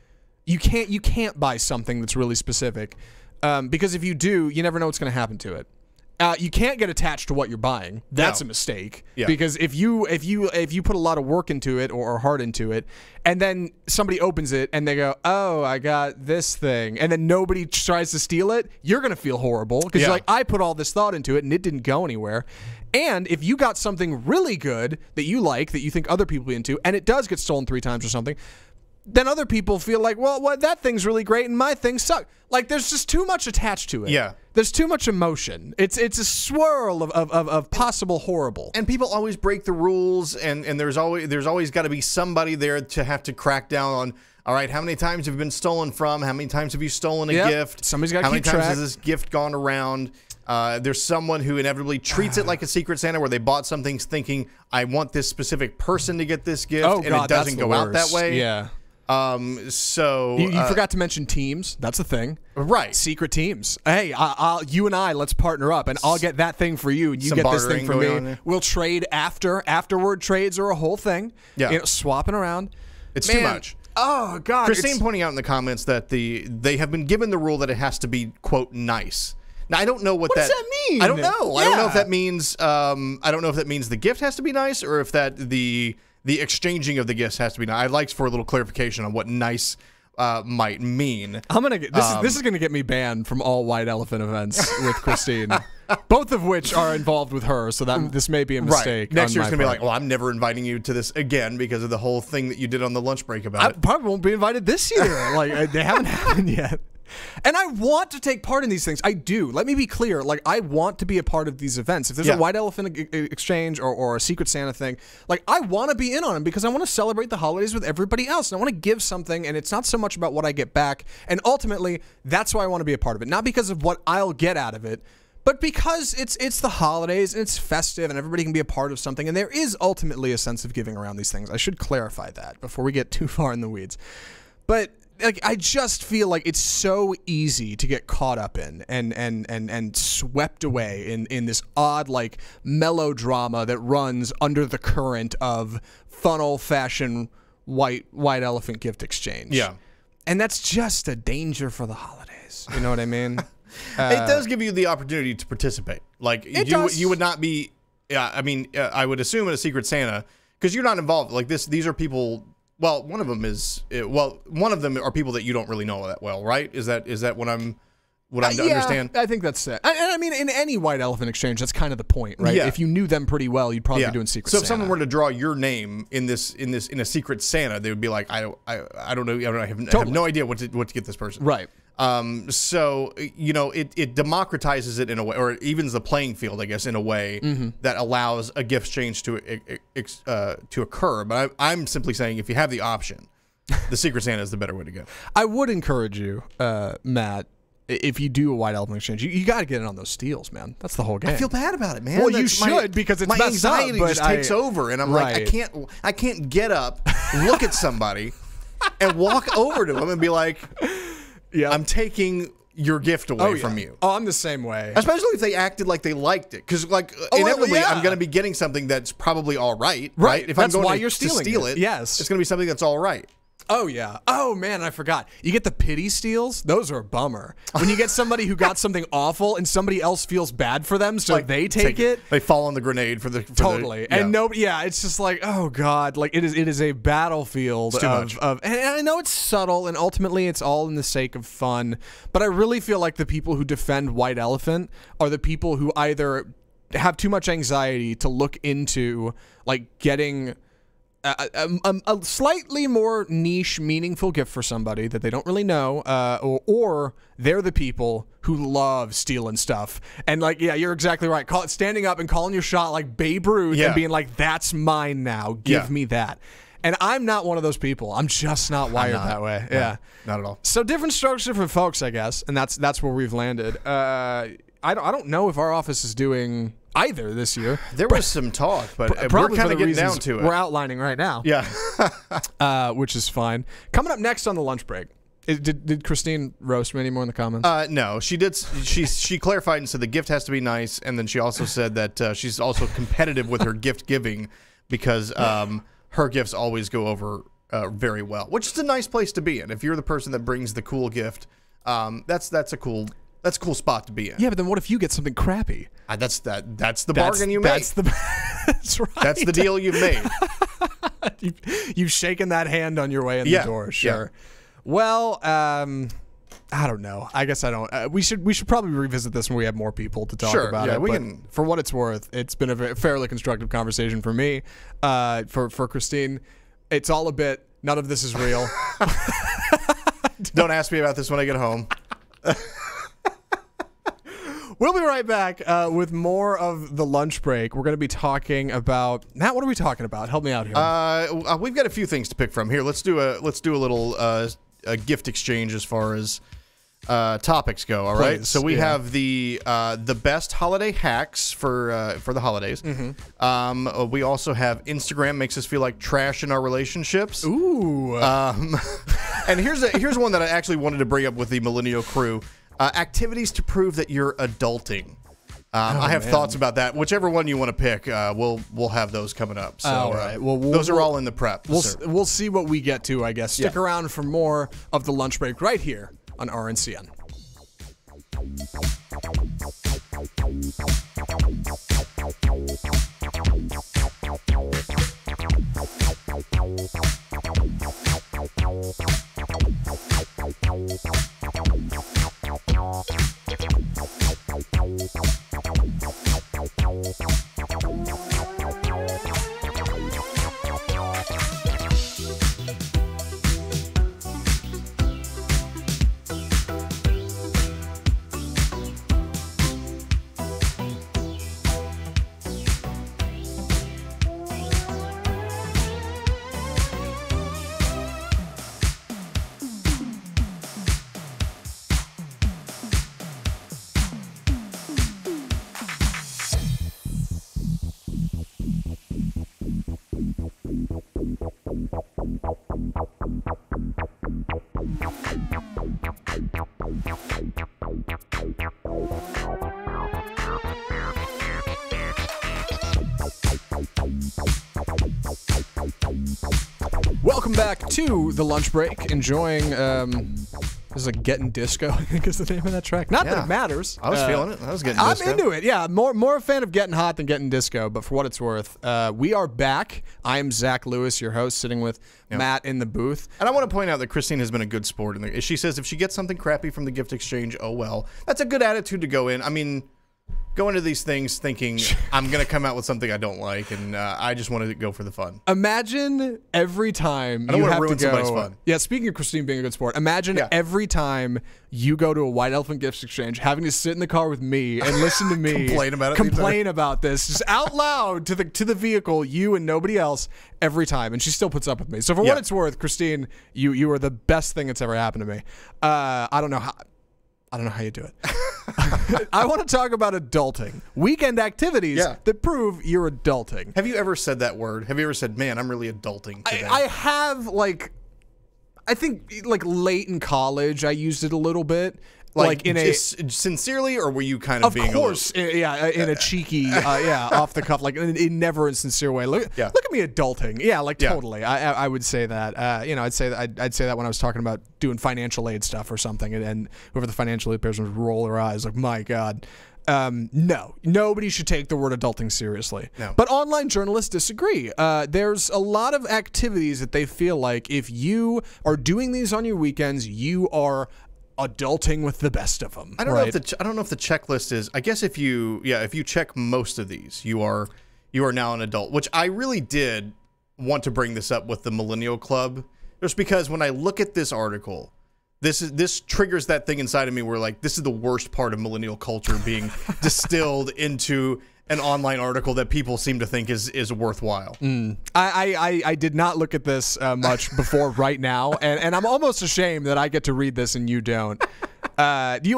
You can't buy something that's really specific, because if you do, you never know what's going to happen to it. You can't get attached to what you're buying. That's a mistake. Yeah. Because if you put a lot of work into it or heart into it, and then somebody opens it and they go, "Oh, I got this thing," and then nobody tries to steal it, you're gonna feel horrible because you're like, "I put all this thought into it and it didn't go anywhere." And if you got something really good that you like, that you think other people will be into, and it does get stolen 3 times or something, then other people feel like, well, that thing's really great and my thing sucks. Like, there's just too much attached to it. Yeah. There's too much emotion. It's a swirl of possible horrible. And people always break the rules, and there's always got to be somebody there to have to crack down on, all right, how many times have you been stolen from? How many times have you stolen a gift? Somebody's got to keep track. How many times track. has this gift gone around? There's someone who inevitably treats it like a Secret Santa, where they bought something thinking, I want this specific person to get this gift, and it doesn't go out that way. Yeah. So you forgot to mention teams. That's a thing, right? Secret teams. Hey, you and I, let's partner up, and I'll get that thing for you, and you get this thing for me. We'll trade afterward trades are a whole thing. Yeah, swapping around. It's too much. Oh God! Christine pointing out in the comments that they have been given the rule that it has to be, quote, nice. Now, I don't know what does that mean? I don't know. I don't know if that means. I don't know if that means the gift has to be nice, or if that the exchanging of the gifts has to be nice. I'd like for a little clarification on what nice might mean. I'm gonna get this is gonna get me banned from all White Elephant events with Christine, both of which are involved with her. So that this may be a mistake. Right. Next year's gonna be like, well, I'm never inviting you to this again because of the whole thing that you did on the lunch break about it. I probably won't be invited this year. Like, they haven't happened yet. And I want to take part in these things. I do. Let me be clear. Like, I want to be a part of these events. If there's a White Elephant exchange or a Secret Santa thing, like, I want to be in on them because I want to celebrate the holidays with everybody else. And I want to give something, and it's not so much about what I get back. And ultimately, that's why I want to be a part of it. Not because of what I'll get out of it, but because it's the holidays and it's festive and everybody can be a part of something. And there is ultimately a sense of giving around these things. I should clarify that before we get too far in the weeds. But like, I just feel like it's so easy to get caught up in and swept away in this odd, like, melodrama that runs under the current of fun old-fashioned white elephant gift exchange. Yeah. And that's just a danger for the holidays. You know what I mean? It does give you the opportunity to participate. Like, you would not be, I would assume in a Secret Santa, because you're not involved. Like, these are people. Well, one of them are people that you don't really know that well, right? Is that what I'm to understand? I think that's it. And I mean, in any White Elephant exchange, that's kind of the point, right? Yeah. If you knew them pretty well, you'd probably be doing Secret Santa. So if someone were to draw your name in a Secret Santa, they would be like, I don't know, I have no idea what to get this person. Right. So, you know, it democratizes it in a way, or it evens the playing field, I guess, in a way that allows a gift exchange to occur. But I'm simply saying, if you have the option, the Secret Santa is the better way to go. I would encourage you, Matt, if you do a White Elephant exchange, you got to get in on those steals, man. That's the whole game. I feel bad about it, man. Well, you should, because it's my messed up, anxiety just takes over, and I'm like, I can't get up, look at somebody, and walk over to them and be like, yeah, I'm taking your gift away from you. Oh, I'm the same way. Especially if they acted like they liked it. Because, like, inevitably, I'm going to be getting something that's probably all right. Right. If that's I'm going why you're stealing to steal it, yes, it's going to be something that's all right. Oh, yeah. Oh, man, I forgot. You get the pity steals. Those are a bummer. When you get somebody who got something awful and somebody else feels bad for them, so they take it. They fall on the grenade for the... Totally. And nobody, it's just like, oh, God. Like, it is a battlefield of... And I know it's subtle, and ultimately it's all in the sake of fun, but I really feel like the people who defend White Elephant are the people who either have too much anxiety to look into, like, getting... a slightly more niche, meaningful gift for somebody that they don't really know, or they're the people who love stealing stuff. And, like, yeah, you're exactly right. Standing up and calling your shot like Babe Ruth and being like, that's mine now. Give me that. And I'm not one of those people. I'm just not wired that way. No, yeah. Not at all. So different strokes, different folks, I guess. And that's where we've landed. I don't know if our office is doing... either this year. There was some talk, but we're kind of getting down to it. We're outlining right now. Yeah. Which is fine. Coming up next on the lunch break. Did Christine roast me anymore in the comments? No, she did. She clarified and said the gift has to be nice, and then she also said that she's also competitive with her gift giving because her gifts always go over very well, which is a nice place to be in. If you're the person that brings the cool gift, that's a cool spot to be in. Yeah, but then what if you get something crappy? That's the bargain you made. That's right. That's the deal you've made. You've shaken that hand on your way in the door. Sure. Yeah. Well, I don't know. I guess I don't. We should probably revisit this when we have more people to talk about it. We can. For what it's worth, it's been a fairly constructive conversation for me. For Christine, it's all a bit. None of this is real. Don't ask me about this when I get home. We'll be right back with more of the lunch break. We're going to be talking about Matt. What are we talking about? Help me out here. We've got a few things to pick from here. Let's do a little a gift exchange as far as topics go. All right. So we have the best holiday hacks for the holidays. Mm-hmm. We also have Instagram makes us feel like trash in our relationships. Ooh. And here's one that I actually wanted to bring up with the millennial crew. Activities to prove that you're adulting. I have thoughts about that. Whichever one you want to pick, we'll have those coming up. So all right. those are all in the prep. We'll see what we get to, I guess. Stick around for more of the lunch break right here on RNCN. Welcome back to the lunch break. Enjoying, this is like Getting Disco, I think is the name of that track. Not that it matters. I was feeling it. I was getting I'm disco. into it, yeah. More a fan of Getting Hot than Getting Disco, but for what it's worth, we are back. I am Zach Lewis, your host, sitting with Matt in the booth. And I want to point out that Christine has been a good sport. She says if she gets something crappy from the gift exchange, oh well. That's a good attitude to go in. I mean, go into these things thinking I'm going to come out with something I don't like, and I just wanted to go for the fun. Imagine every time I don't you want have to ruin to go. Somebody's fun. Yeah, speaking of Christine being a good sport, imagine every time you go to a White Elephant Gifts Exchange, having to sit in the car with me and listen to me complain about this, just out loud to the vehicle, you and nobody else, every time, and she still puts up with me. So for what it's worth, Christine, you are the best thing that's ever happened to me. I don't know how you do it. I want to talk about adulting. Weekend activities that prove you're adulting. Have you ever said that word? Have you ever said, man, I'm really adulting today? I have, I think, late in college, I used it a little bit. Like in a just sincerely, or were you kind of being? Of course, yeah, in a cheeky, yeah, off the cuff, like in never a sincere way. Look at me adulting. Yeah, like totally. I would say that. I'd say that when I was talking about doing financial aid stuff or something, and whoever the financial aid person would roll their eyes, like, my God. No, nobody should take the word adulting seriously. No. But online journalists disagree. There's a lot of activities that they feel like if you are doing these on your weekends, you are adulting with the best of them. I don't know if the checklist is. I guess if you check most of these, you are now an adult. Which I really did want to bring this up with the Millennial Club, just because when I look at this article, this triggers that thing inside of me where, like, this is the worst part of millennial culture being distilled into an online article that people seem to think is worthwhile. I did not look at this much before right now, and I'm almost ashamed that I get to read this and you don't. Do you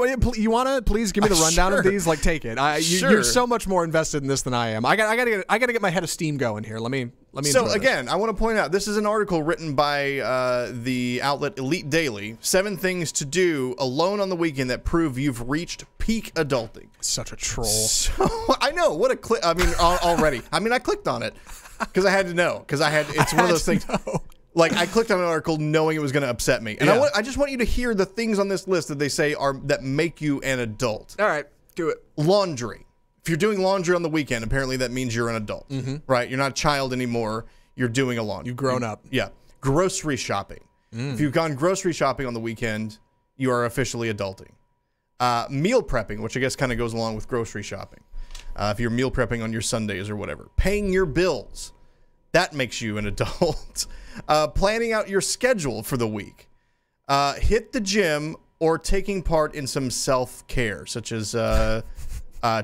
want to please give me the rundown of these? Like, take it. You're so much more invested in this than I am. I gotta get my head of steam going here. Let me. So again, I want to point out this is an article written by the outlet Elite Daily. 7 things to do alone on the weekend that prove you've reached peak adulting. Such a troll. So, I know what a click. I mean, already. I mean, I clicked on it because I had to know. Because it's one of those things. Like, I clicked on an article knowing it was going to upset me, and I just want you to hear the things on this list that they say that make you an adult. All right, do it. Laundry. If you're doing laundry on the weekend, apparently that means you're an adult, right? You're not a child anymore. You're doing a laundry. You've grown up. Yeah. Grocery shopping. If you've gone grocery shopping on the weekend, you are officially adulting. Meal prepping, which I guess kind of goes along with grocery shopping. If you're meal prepping on your Sundays or whatever. Paying your bills. That makes you an adult. Planning out your schedule for the week. Hit the gym or taking part in some self-care, such as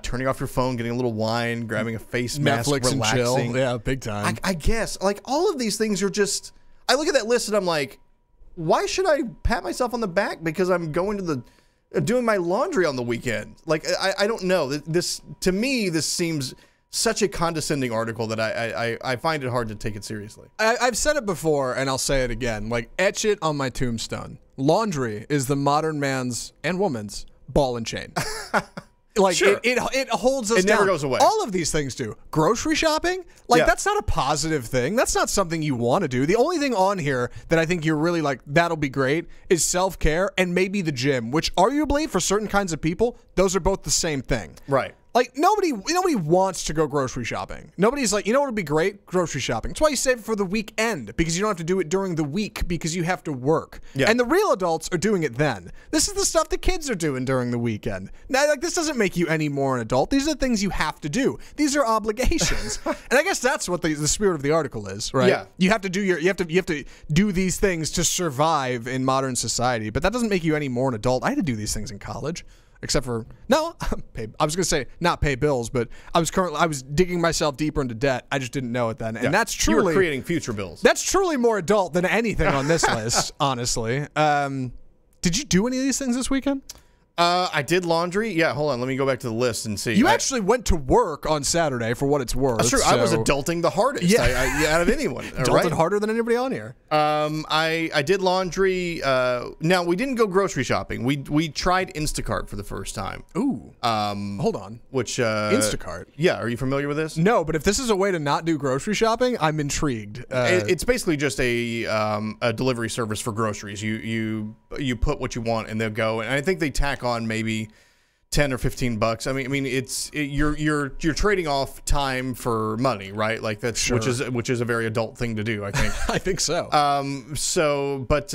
turning off your phone, getting a little wine, grabbing a face mask, Netflix relaxing. and chill. Yeah, big time. I guess, like, all of these things are just, I look at that list and I'm like, why should I pat myself on the back because I'm going to doing my laundry on the weekend? Like, I don't know. This, to me, this seems such a condescending article that I find it hard to take it seriously. I've said it before, and I'll say it again. Like, etch it on my tombstone. Laundry is the modern man's and woman's ball and chain. Like, sure. it holds us down. It never goes away. All of these things do. Grocery shopping? Like, that's not a positive thing. That's not something you want to do. The only thing on here that I think you're really like, that'll be great, is self-care and maybe the gym, which arguably, for certain kinds of people, those are both the same thing. Right. Like, nobody wants to go grocery shopping. Nobody's like, you know what would be great? Grocery shopping. That's why you save it for the weekend, because you don't have to do it during the week because you have to work. Yeah. And the real adults are doing it then. This is the stuff the kids are doing during the weekend. Now, like, this doesn't make you any more an adult. These are things you have to do. These are obligations. And I guess that's what the spirit of the article is, right? Yeah. You have to do these things to survive in modern society, but that doesn't make you any more an adult. I had to do these things in college. Except for, no, I was going to say not pay bills, but I was digging myself deeper into debt. I just didn't know it then. And that's truly... You were creating future bills. That's truly more adult than anything on this list, honestly. Did you do any of these things this weekend? I did laundry. Yeah, hold on. Let me go back to the list and see. You actually went to work on Saturday, for what it's worth. That's true. So. I was adulting the hardest out of anyone. Adulted right? harder than anybody on here. I did laundry. Now, we didn't go grocery shopping. We tried Instacart for the first time. Ooh. Hold on. Which Instacart? Yeah. Are you familiar with this? No, but if this is a way to not do grocery shopping, I'm intrigued. It's basically just a delivery service for groceries. You put what you want and they'll go. And I think they tack on maybe $10 or $15. I mean, you're trading off time for money, right? Like that's sure. which is a very adult thing to do, I think. I think so. But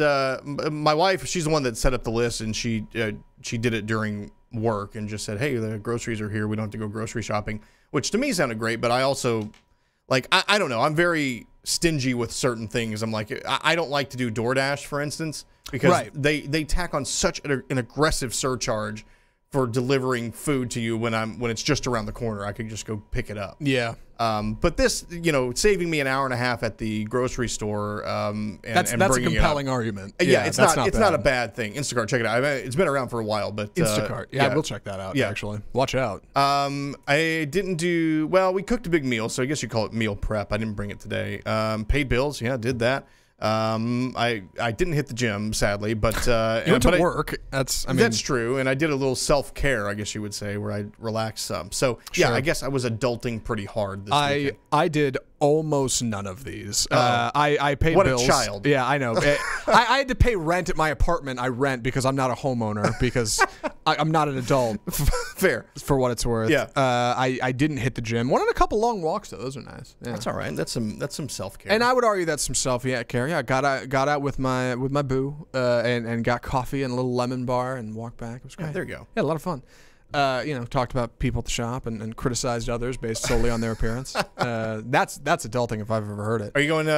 my wife, she's the one that set up the list, and she did it during work and just said, "Hey, the groceries are here. We don't have to go grocery shopping," which to me sounded great. But I also, like, I don't know. I'm very stingy with certain things. I'm like, I don't like to do DoorDash, for instance, because they tack on such an aggressive surcharge for delivering food to you when it's just around the corner. I could just go pick it up. Yeah. But this, saving me an hour and a half at the grocery store, that's a compelling argument. Yeah, it's not a bad thing. Instacart, check it out. It's been around for a while, but Instacart. We'll check that out. Yeah. Actually, watch out. I didn't do well. We cooked a big meal, so I guess you call it meal prep. I didn't bring it today. Paid bills. Yeah, did that. I didn't hit the gym, sadly, but You went to work. That's true, and I did a little self-care, I guess you would say, where I relaxed some. So yeah, I guess I was adulting pretty hard this weekend. I did almost none of these. I paid What bills. a child. Yeah, I know. I had to pay rent at my apartment. I rent because I'm not a homeowner because I'm not an adult. Fair. For what it's worth. Yeah. I didn't hit the gym. Went on a couple long walks though. Those are nice. Yeah. That's all right. That's some self-care. And I would argue that's some self-care. Yeah, got out with my boo and got coffee and a little lemon bar and walked back. It was great. There you go. Yeah, a lot of fun. Talked about people at the shop and criticized others based solely on their appearance. That's adulting if I've ever heard it. Are you going to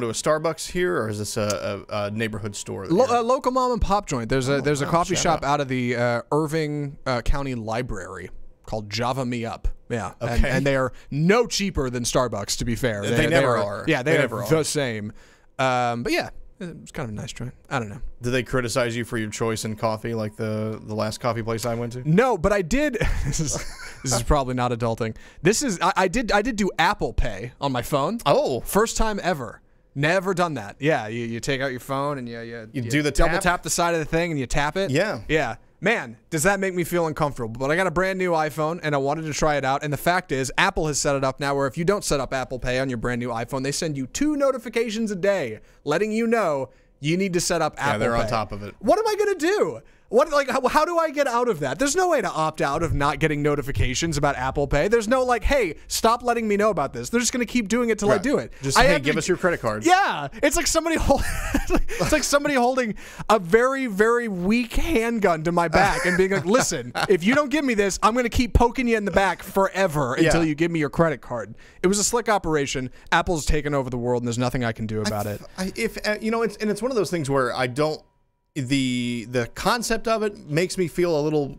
a Starbucks here, or is this a neighborhood store? Local mom and pop joint. There's a coffee shop out out of the Irving County Library called Java Me Up. Yeah, Okay. and they are no cheaper than Starbucks. To be fair, They never are. Yeah, They they never are are. the same. But yeah, it was kind of a nice joint. I don't know. Did they criticize you for your choice in coffee, like the last coffee place I went to? No, but I did. This is probably not adulting. I did do Apple Pay on my phone. Oh, First time ever. Never done that. Yeah, you take out your phone and you do the double tap? tap the side of the thing and you tap it. Yeah. Yeah. Man, does that make me feel uncomfortable? But I got a brand new iPhone and I wanted to try it out. And the fact is, Apple has set it up now where if you don't set up Apple Pay on your brand new iPhone, they send you 2 notifications a day letting you know you need to set up Apple Pay. yeah, they're on top of it. What am I going to do? How do I get out of that? There's no way to opt out of not getting notifications about Apple Pay. There's no hey, stop letting me know about this. They're just going to keep doing it till I do it. Just I hey, have give to- us your credit card. Yeah, it's like somebody holding a very, very weak handgun to my back and being like, "Listen, if you don't give me this, I'm going to keep poking you in the back forever until you give me your credit card." It was a slick operation. Apple's taken over the world, and there's nothing I can do about it. It's one of those things where I don't. The concept of it makes me feel a little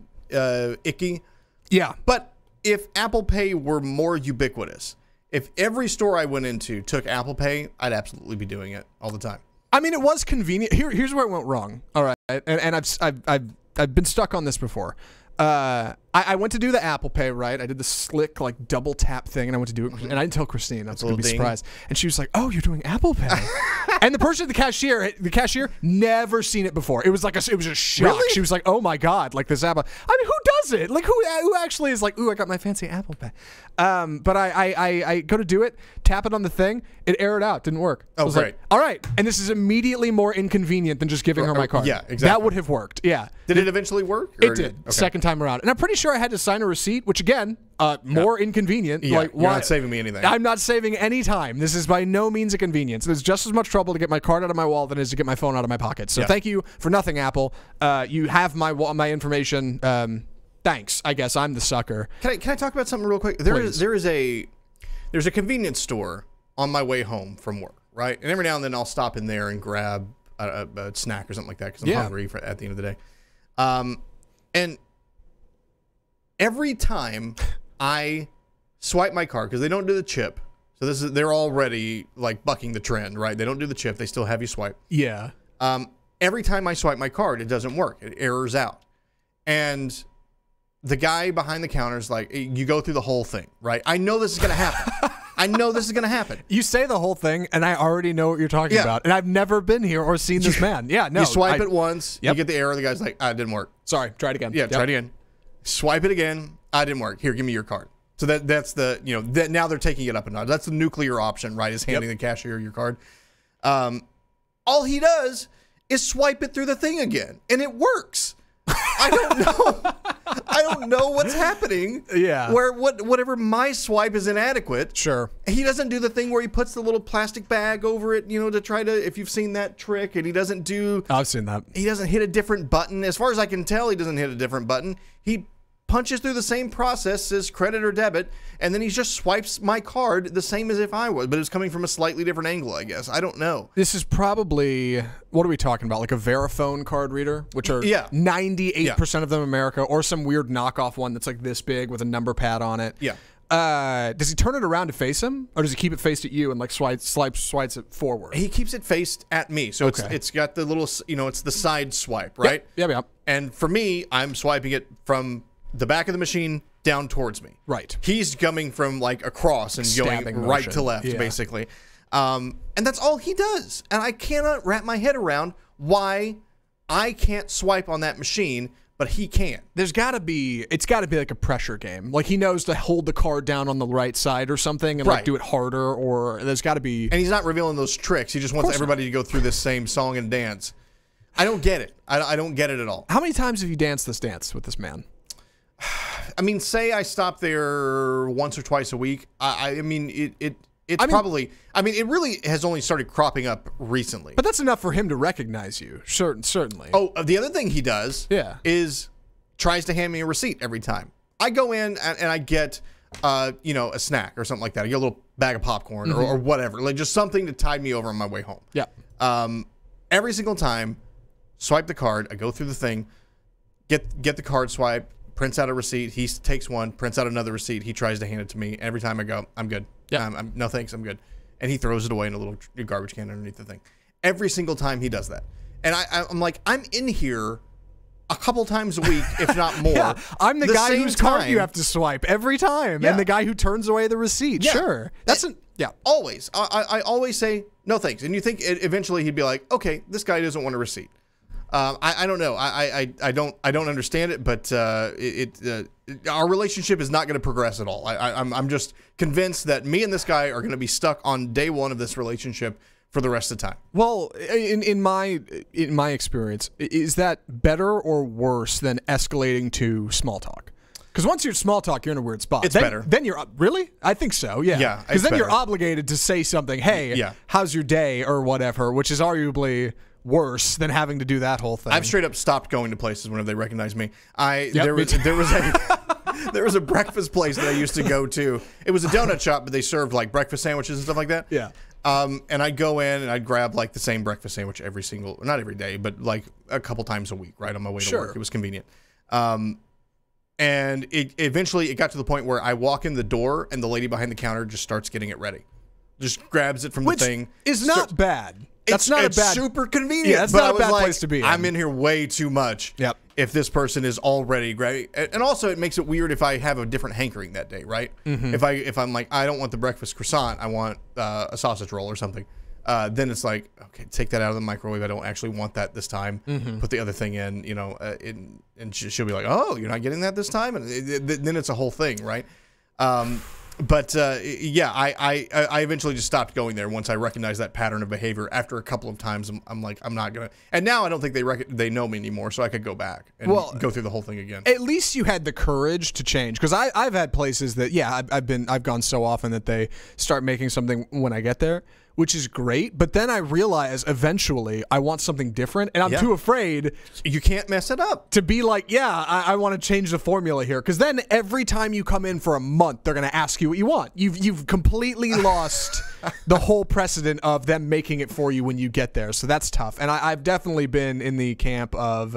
icky. Yeah, But if Apple Pay were more ubiquitous, if every store I went into took Apple Pay, I'd absolutely be doing it all the time. I mean, it was convenient. Here's where it went wrong. All right, and I've been stuck on this before. I went to do the Apple Pay, right? I did the slick double tap thing, and I went to do it, and I didn't tell Christine. I was going to be surprised, and she was like, "Oh, you're doing Apple Pay," and the person at the cashier never seen it before. It was it was a shock. Really? She was like, "Oh my god, this Apple." I mean, who does it? Who actually is like, "Ooh, I got my fancy Apple Pay." But I go to do it, tap it on the thing, it errored out, didn't work. I was great. like, all right, and this is immediately more inconvenient than just giving her my card. Yeah, exactly. That would have worked. Yeah. Did it eventually work? It did. Second time around. And I'm pretty sure I had to sign a receipt, which again, more inconvenient. Yeah, Like, you're not saving me anything. I'm not saving any time. This is by no means a convenience. There's just as much trouble to get my card out of my wallet than it is to get my phone out of my pocket. So thank you for nothing, Apple. You have my information. Thanks. I guess I'm the sucker. Can I talk about something real quick? There's a convenience store on my way home from work, right? And every now and then I'll stop in there and grab a snack or something like that because I'm hungry at the end of the day. And every time I swipe my card, because they don't do the chip, so they're already bucking the trend, right? They don't do the chip; they still have you swipe. Yeah. Every time I swipe my card, it doesn't work; it errors out. And the guy behind the counter is like, "You go through the whole thing, right? I know this is going to happen. I know this is going to happen." You say the whole thing, and I already know what you're talking about. And I've never been here or seen this man. Yeah, no. You swipe it once, you get the error. The guy's like, it didn't work. Sorry, try it again. Yeah, try it again. Swipe it again. It didn't work. Here, give me your card. So that's the, now they're taking it up a notch. That's the nuclear option, right? Is handing the cashier your card. All he does is swipe it through the thing again, and it works. I don't know. I don't know what's happening. Yeah. Where whatever my swipe is inadequate. Sure. He doesn't do the thing where he puts the little plastic bag over it, to try to, if you've seen that trick, and he doesn't do. I've seen that. He doesn't hit a different button. As far as I can tell, he doesn't hit a different button. He punches through the same process as credit or debit, and then he just swipes my card the same as if I would, but it's coming from a slightly different angle, I guess. I don't know. This is probably, what are we talking about? Like a Verifone card reader, which are 98% of them in America, or some weird knockoff one that's like this big with a number pad on it. Yeah. Does he turn it around to face him, or does he keep it faced at you and swipes it forward? He keeps it faced at me, so it's got the little, it's the side swipe, right? Yep. And for me, I'm swiping it from the back of the machine down towards me. Right. He's coming from across and Stabbing going right motion. to left, basically. And that's all he does. And I cannot wrap my head around why I can't swipe on that machine, but he can. It's got to be like a pressure game. Like he knows to hold the card down on the right side or something and like do it harder, or there's got to be. And he's not revealing those tricks. He just wants everybody to go through this same song and dance. I don't get it. I don't get it at all. How many times have you danced this dance with this man? I mean, say I stop there once or twice a week. I mean, it's probably. I mean, it really has only started cropping up recently. But that's enough for him to recognize you. Certainly. Oh, the other thing he does, is tries to hand me a receipt every time. I go in and I get, a snack or something like that. I get a little bag of popcorn or whatever, like just something to tide me over on my way home. Yeah. Every single time, swipe the card. I go through the thing, get the card swipe. Prints out a receipt. He takes one, prints out another receipt. He tries to hand it to me. Every time I go, I'm good. Yeah. No thanks, I'm good. And he throws it away in a little garbage can underneath the thing. Every single time he does that. And I'm like, I'm in here a couple times a week, if not more. I'm the guy whose card you have to swipe every time. And the guy who turns away the receipt. Sure. Always. I always say, no thanks. And you think eventually he'd be like, okay, this guy doesn't want a receipt. I don't know. I don't understand it, but our relationship is not going to progress at all. I'm just convinced that me and this guy are going to be stuck on day one of this relationship for the rest of the time. Well, in my experience, is that better or worse than escalating to small talk? Because once you're small talk, you're in a weird spot. It's better. Then you're really? I think so. Yeah. Yeah. Because then you're obligated to say something. Hey, how's your day or whatever, which is arguably worse than having to do that whole thing. I've straight up stopped going to places whenever they recognize me. There was a breakfast place that I used to go to. It was a donut shop, but they served like breakfast sandwiches and stuff like that. Yeah. And I'd go in and I'd grab like the same breakfast sandwich not every day, but like a couple times a week, right on my way to work. It was convenient. And eventually it got to the point where I walk in the door and the lady behind the counter just starts getting it ready. Just grabs it from the thing. Is not bad. It's super convenient. Yeah, it's not a bad place to be in. I'm in here way too much. Yep. If this person is already grabbing, and also it makes it weird if I have a different hankering that day, right? If I'm like, I don't want the breakfast croissant, I want a sausage roll or something. Then it's like, okay, take that out of the microwave. I don't actually want that this time. Put the other thing in, and she'll be like, oh, you're not getting that this time, and then it's a whole thing, right? But I eventually just stopped going there once I recognized that pattern of behavior. After a couple of times, I'm like, I'm not gonna. And now I don't think they know me anymore, so I could go back and go through the whole thing again. At least you had the courage to change, because I've had places that I've gone so often that they start making something when I get there, which is great. But then I realize eventually I want something different, and I'm too afraid. You can't mess it up. To be like, I want to change the formula here, because then every time you come in for a month, they're going to ask you what you want. You've completely lost the whole precedent of them making it for you when you get there. So that's tough. And I've definitely been in the camp of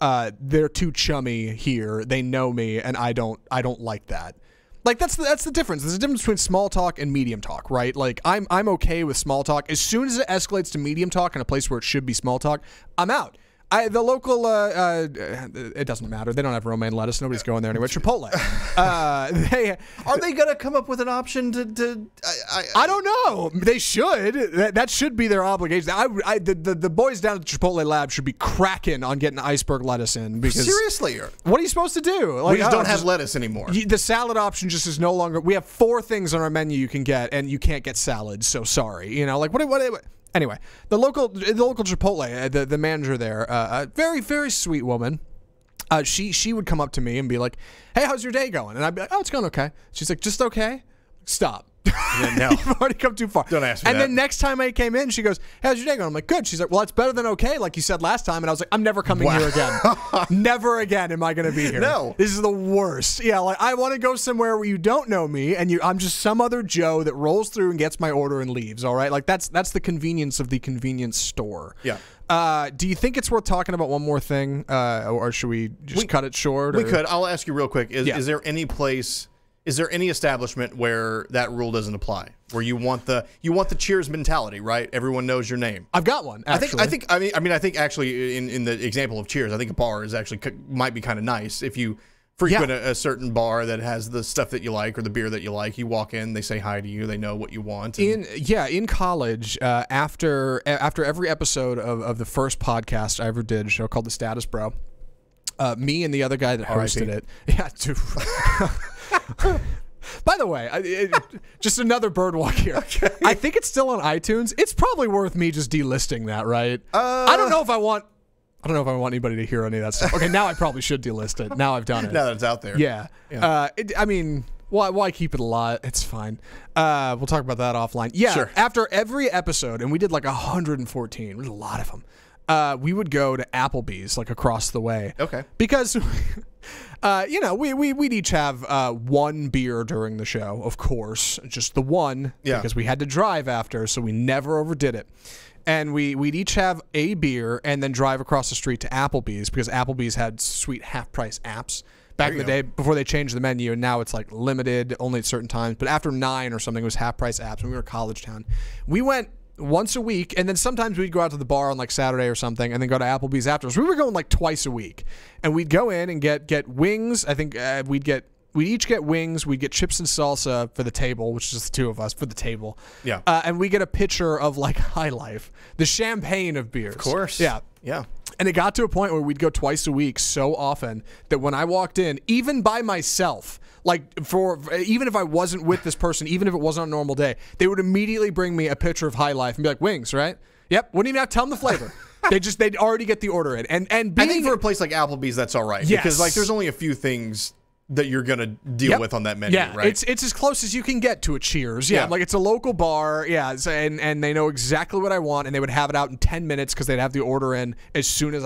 they're too chummy here. They know me, and I don't like that. Like that's the difference. There's a difference between small talk and medium talk, right? Like I'm okay with small talk. As soon as it escalates to medium talk in a place where it should be small talk, I'm out. The local, it doesn't matter. They don't have romaine lettuce. Nobody's going there anyway. Chipotle. Are they going to come up with an option to I don't know. They should. That should be their obligation. The boys down at the Chipotle lab should be cracking on getting iceberg lettuce in. Because seriously, what are you supposed to do? Like, we just don't have lettuce anymore. The salad option just is no longer. We have 4 things on our menu you can get, and you can't get salads. So sorry. Like what? Anyway, the local Chipotle, the manager there, a very, very sweet woman. She would come up to me and be like, "Hey, how's your day going?" And I'd be like, "Oh, it's going okay." She's like, "Just okay?" Stop. No. You've already come too far. Don't ask me and that. then next time I came in, she goes, "Hey, how's your day going?" I'm like, "Good." She's like, "Well, it's better than okay, like you said last time." And I was like, "I'm never coming here again. Never again am I going to be here. No. This is the worst." Yeah, like I want to go somewhere where you don't know me and I'm just some other Joe that rolls through and gets my order and leaves, all right? Like that's the convenience of the convenience store. Yeah. Do you think it's worth talking about one more thing, or should we just cut it short? We could. I'll ask you real quick. Is there any place... Is there any establishment where that rule doesn't apply? Where you want the Cheers mentality, right? Everyone knows your name. I've got one. Actually. I think actually in the example of Cheers, I think a bar is actually might be kind of nice if you frequent a certain bar that has the stuff that you like or the beer that you like. You walk in, they say hi to you, they know what you want. In college, after every episode of the first podcast I ever did, a show called The Status Bro, me and the other guy that hosted it, By the way, just another bird walk here. Okay. I think it's still on iTunes. It's probably worth me just delisting that, right? I don't know if I want anybody to hear any of that stuff. Okay, now I probably should delist it. Now I've done it. Now that it's out there. Yeah. I mean, why keep it a lot? It's fine. We'll talk about that offline. Yeah. Sure. After every episode, and we did like 114. There's a lot of them. We would go to Applebee's like across the way. Okay. Because, we'd each have one beer during the show, of course, just the one. Yeah. Because we had to drive after, so we never overdid it. And we'd each have a beer and then drive across the street to Applebee's because Applebee's had sweet half-price apps back in the day before they changed the menu, and now it's like limited only at certain times. But after 9 or something, it was half-price apps, and we were a college town. We went once a week, and then sometimes we'd go out to the bar on like Saturday or something and then go to Applebee's afterwards. We were going like twice a week. And we'd go in and get wings. I think we'd each get wings. We'd get chips and salsa for the table, which is just the two of us for the table. Yeah. And we get a pitcher of like High Life, the champagne of beers. Of course. Yeah. Yeah. And it got to a point where we'd go twice a week so often that when I walked in, even by myself, even if I wasn't with this person, even if it wasn't on a normal day, they would immediately bring me a pitcher of High Life and be like, wings, right? Yep. Wouldn't even have to tell them the flavor. They'd already get the order in. And I think for a place like Applebee's, that's all right. Yes. Because like there's only a few things that you're going to deal with on that menu, right? It's as close as you can get to a Cheers. Yeah, like it's a local bar, and they know exactly what I want, and they would have it out in 10 minutes because they'd have the order in as soon as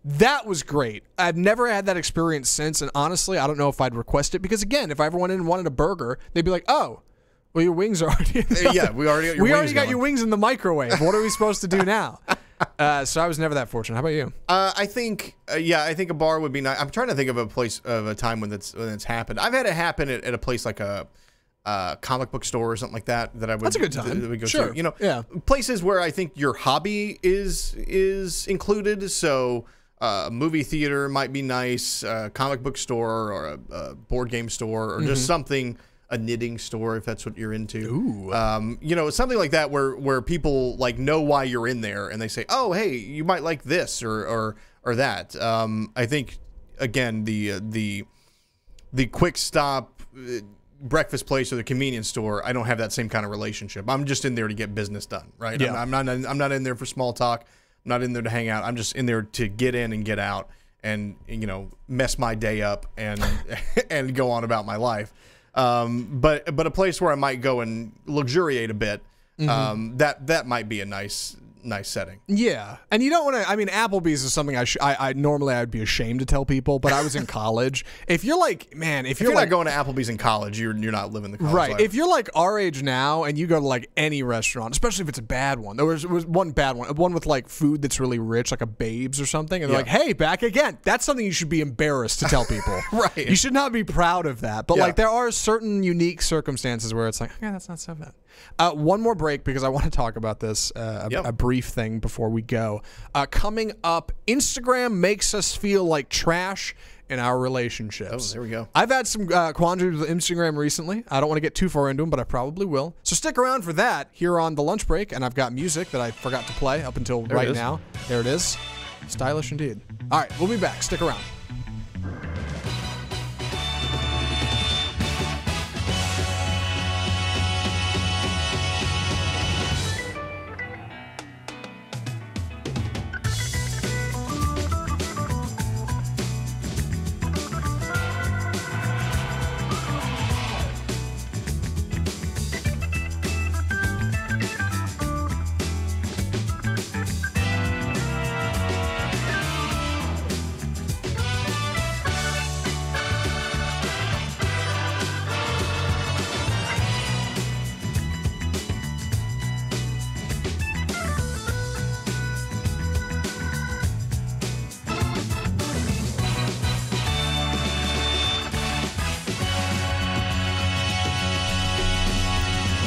that was great. I've never had that experience since, and honestly, I don't know if I'd request it because, again, if I ever went in and wanted a burger, they'd be like, oh, well, your wings are already in the we already got your wings in the microwave. What are we supposed to do now? So I was never that fortunate. How about you? I think a bar would be nice. I'm trying to think of a time when it's happened. I've had it happen at a place like a comic book store or something like that I would. That's a good time. That we go sure. to. Places where I think your hobby is included. So movie theater might be nice. Comic book store or a board game store or just something. A knitting store, if that's what you're into. Ooh. Something like that where people like know why you're in there and they say, oh, hey, you might like this or that. I think again the quick stop breakfast place or the convenience store, I don't have that same kind of relationship. I'm just in there to get business done, right? Yeah. I'm not in there for small talk. I'm not in there to hang out. I'm just in there to get in and get out and mess my day up and and go on about my life. But a place where I might go and luxuriate a bit, that might be a nice setting. Yeah, and you don't want to. I mean, Applebee's is something I normally I'd be ashamed to tell people, but I was in college. If you're like, man, if you're not going to Applebee's in college, you're not living the college life. If you're like our age now and you go to like any restaurant, especially if it's a bad one. There was one bad one with like food that's really rich, like a Babes or something, and they're like, hey, back again. That's something you should be embarrassed to tell people. Right. You should not be proud of that. But like there are certain unique circumstances where it's like, okay, that's not so bad. One more break because I want to talk about this, a brief thing before we go. Coming up, Instagram makes us feel like trash in our relationships. Oh, there we go. I've had some quandaries with Instagram recently. I don't want to get too far into them, but I probably will. So stick around for that here on the lunch break, and I've got music that I forgot to play up until right now. There it is. Stylish indeed. All right, we'll be back. Stick around.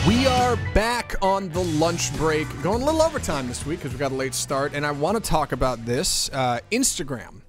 We are back on the lunch break, going a little overtime this week because we got a late start, and I want to talk about this. Instagram.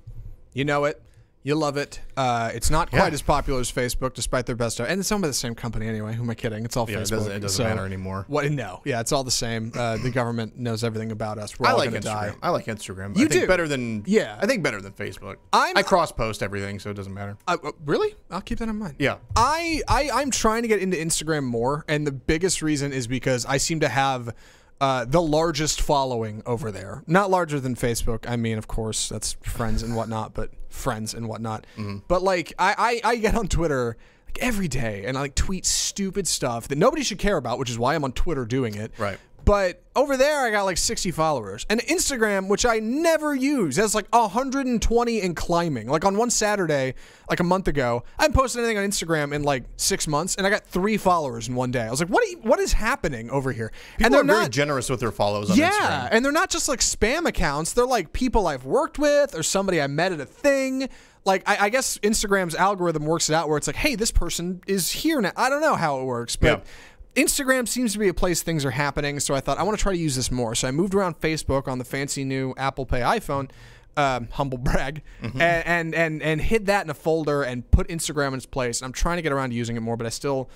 You know it. You love it. It's not quite as popular as Facebook, despite their best. And it's owned by the same company anyway. Who am I kidding? It's all Facebook. It doesn't matter anymore. What? No. Yeah, it's all the same. The government knows everything about us. We're all like going to die. I like Instagram. You I think do? better than I think better than Facebook. I cross-post everything, so it doesn't matter. Really? I'll keep that in mind. Yeah. I'm trying to get into Instagram more, and the biggest reason is because I seem to have the largest following over there. Not larger than Facebook. I mean, of course, that's friends and whatnot, but friends and whatnot. But like, I get on Twitter like every day and I like tweet stupid stuff that nobody should care about, which is why I'm on Twitter doing it. Right. But over there, I got like 60 followers. And Instagram, which I never use, has like 120 and climbing. Like on one Saturday, like a month ago, I haven't posted anything on Instagram in like 6 months, and I got 3 followers in one day. I was like, what is happening over here? People are very generous with their follows on Instagram. Yeah, and they're not just like spam accounts. They're like people I've worked with or somebody I met at a thing. Like, I guess Instagram's algorithm works it out where it's like, hey, this person is here now. I don't know how it works, but... Yeah. Instagram seems to be a place things are happening, so I thought I want to try to use this more. So I moved around Facebook on the fancy new Apple Pay iPhone, humble brag, and hid that in a folder and put Instagram in its place. I'm trying to get around to using it more, but I still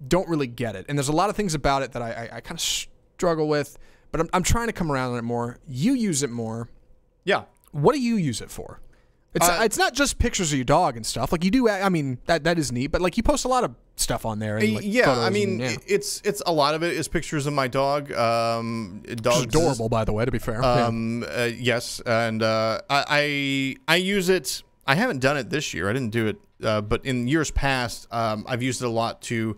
don't really get it. And there's a lot of things about it that I kind of struggle with, but I'm trying to come around on it more. You use it more. Yeah. What do you use it for? It's not just pictures of your dog and stuff. Like you do, I mean that is neat. But like you post a lot of stuff on there. And, like, I mean, it's a lot of it is pictures of my dog. Dog's adorable, by the way. To be fair. Yes, and I use it. I haven't done it this year. I didn't do it, but in years past, I've used it a lot to,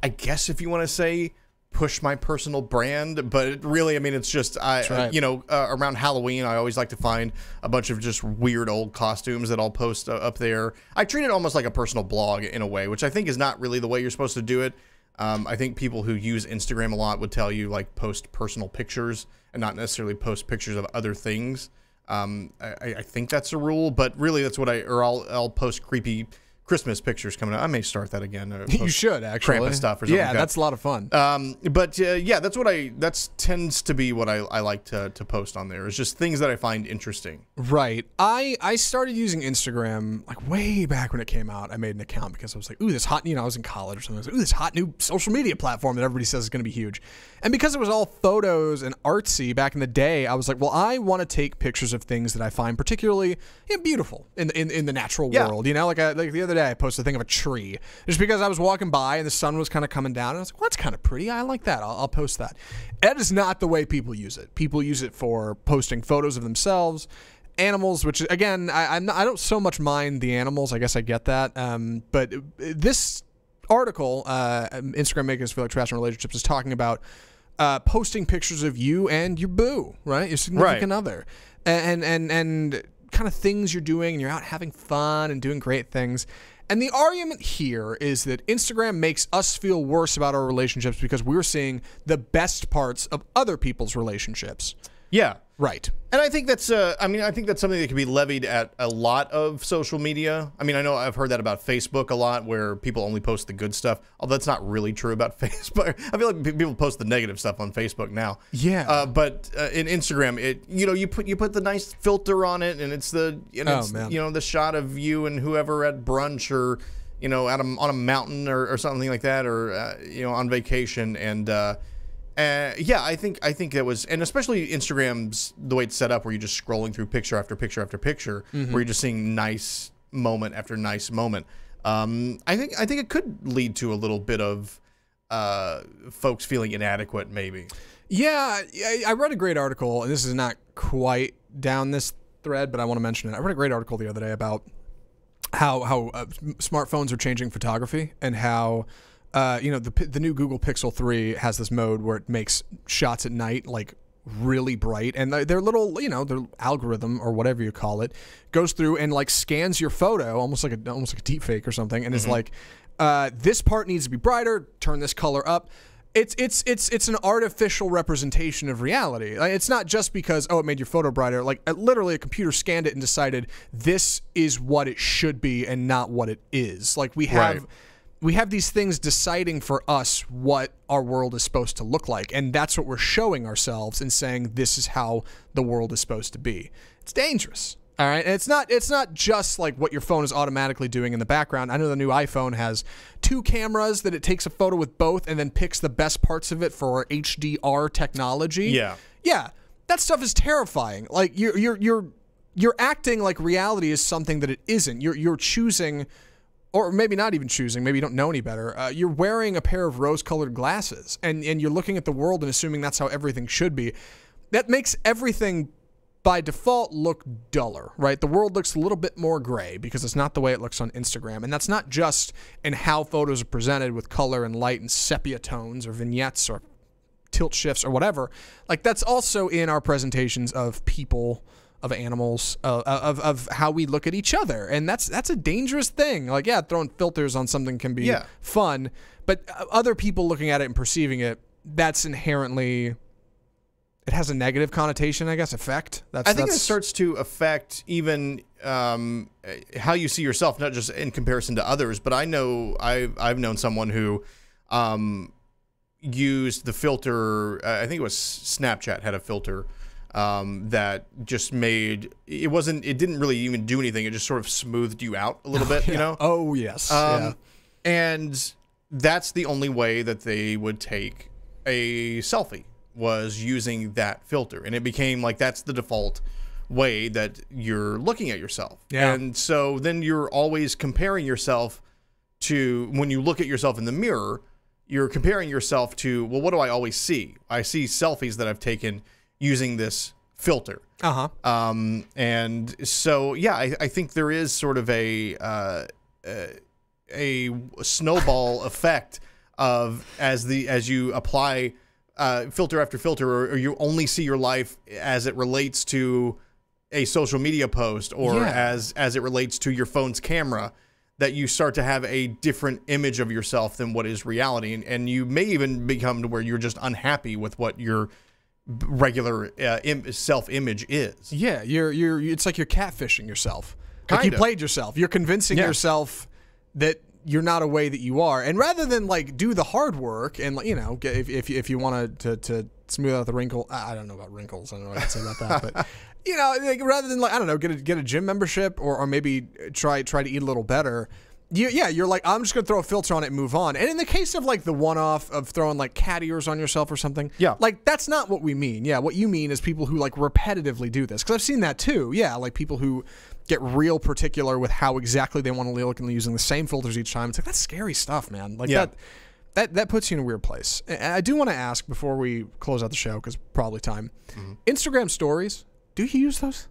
I guess, if you want to say, push my personal brand, but it really, I mean, it's just around Halloween I always like to find a bunch of just weird old costumes that I'll post up there. I treat it almost like a personal blog in a way, which I think is not really the way you're supposed to do it. I think people who use Instagram a lot would tell you like post personal pictures and not necessarily post pictures of other things. I think that's a rule, but really that's what I'll post creepy Christmas pictures coming up. I may start that again. You should actually. Krampus stuff or something. Yeah, that's a lot of fun. But that tends to be what I like to post on there. Is just things that I find interesting. Right. I started using Instagram like way back when it came out. I made an account because I was like, ooh, this hot, I was in college or something. I was like, ooh, this hot new social media platform that everybody says is going to be huge. And because it was all photos and artsy back in the day, I was like, well, I want to take pictures of things that I find particularly beautiful in the natural world. Like the other day I posted a thing of a tree just because I was walking by and the sun was kind of coming down and I was like, well, that's kind of pretty. I like that. I'll post that. That is not the way people use it. People use it for posting photos of themselves, animals, which again, I don't so much mind the animals. I guess I get that. But this article, Instagram Makers Feel Like Trash in Relationships, is talking about posting pictures of you and your boo, right? Your significant other, and kind of things you're doing, and you're out having fun and doing great things. And the argument here is that Instagram makes us feel worse about our relationships because we're seeing the best parts of other people's relationships. Yeah. Right. And I think that's I think that's something that can be levied at a lot of social media. I mean, I know I've heard that about Facebook a lot where people only post the good stuff. Although that's not really true about Facebook. I feel like people post the negative stuff on Facebook now. Yeah. But in Instagram, you put the nice filter on it and it's the shot of you and whoever at brunch or on a mountain or something like that or on vacation and I think that was, and especially Instagram's the way it's set up, where you're just scrolling through picture after picture after picture, where you're just seeing nice moment after nice moment. I think it could lead to a little bit of folks feeling inadequate, maybe. Yeah, I read a great article, and this is not quite down this thread, but I want to mention it. I read a great article the other day about how smartphones are changing photography and how. The new Google Pixel 3 has this mode where it makes shots at night like really bright, and their little, their algorithm or whatever you call it goes through and like scans your photo almost like a deep fake or something, and is like, this part needs to be brighter. Turn this color up. It's an artificial representation of reality. It's not just because it made your photo brighter. Like literally, a computer scanned it and decided this is what it should be and not what it is. Like we have. Right. We have these things deciding for us what our world is supposed to look like, and that's what we're showing ourselves and saying this is how the world is supposed to be. It's dangerous. All right, and it's not just like what your phone is automatically doing in the background. I know the new iPhone has 2 cameras that it takes a photo with both and then picks the best parts of it for HDR technology. Yeah, that stuff is terrifying. Like you're acting like reality is something that it isn't. You're choosing, or maybe not even choosing. Maybe you don't know any better. You're wearing a pair of rose-colored glasses, and you're looking at the world and assuming that's how everything should be. That makes everything by default look duller, right? The world looks a little bit more gray because it's not the way it looks on Instagram. And that's not just in how photos are presented with color and light and sepia tones or vignettes or tilt shifts or whatever. Like that's also in our presentations of people, of animals, of how we look at each other. And that's a dangerous thing. Like, yeah, throwing filters on something can be fun, but other people looking at it and perceiving it, that's inherently... It has a negative connotation, I guess, effect. I think it starts to affect even how you see yourself, not just in comparison to others. But I know I've known someone who used the filter. I think it was Snapchat had a filter that just made it wasn't. It didn't really even do anything. It just sort of smoothed you out a little bit. You know? Oh yes. And that's the only way that they would take a selfie. Was using that filter, and it became like that's the default way that you're looking at yourself. And so then you're always comparing yourself to, when you look at yourself in the mirror, you're comparing yourself to, well, what do I always see? I see selfies that I've taken using this filter. And so yeah, I think there is sort of a snowball effect of as you apply filter after filter, or you only see your life as it relates to a social media post, or as it relates to your phone's camera, that you start to have a different image of yourself than what is reality, and you may even become to where you're just unhappy with what your regular self-image is. Yeah, you're it's like you're catfishing yourself. Like you played yourself. You're convincing yourself that you're not a way that you are, and rather than like do the hard work and, you know, if you want to smooth out the wrinkle, I don't know about wrinkles, I don't know what I can say about that, but you know, like, rather than like, I don't know, get a gym membership or maybe try to eat a little better. You're like, I'm just gonna throw a filter on it and move on. And in the case of like the one-off of throwing like cat ears on yourself or something, like that's not what we mean. Yeah, what you mean is people who like repetitively do this, because I've seen that too. Yeah, like people who get real particular with how exactly they want to look and using the same filters each time. It's like, that's scary stuff, man. Like that puts you in a weird place. And I do want to ask before we close out the show, because probably time. Instagram stories, do you use those?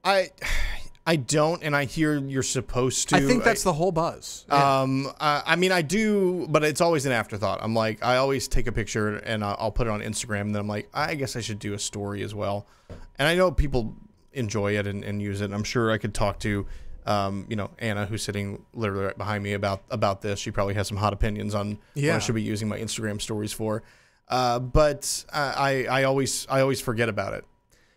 I don't, and I hear you're supposed to. I think that's the whole buzz. I mean, I do, but it's always an afterthought. I'm like, I always take a picture and I'll put it on Instagram, and then I'm like, I guess I should do a story as well. And I know people enjoy it and use it. And I'm sure I could talk to, you know, Anna, who's sitting literally right behind me about this. She probably has some hot opinions on what I should be using my Instagram stories for. But I always forget about it.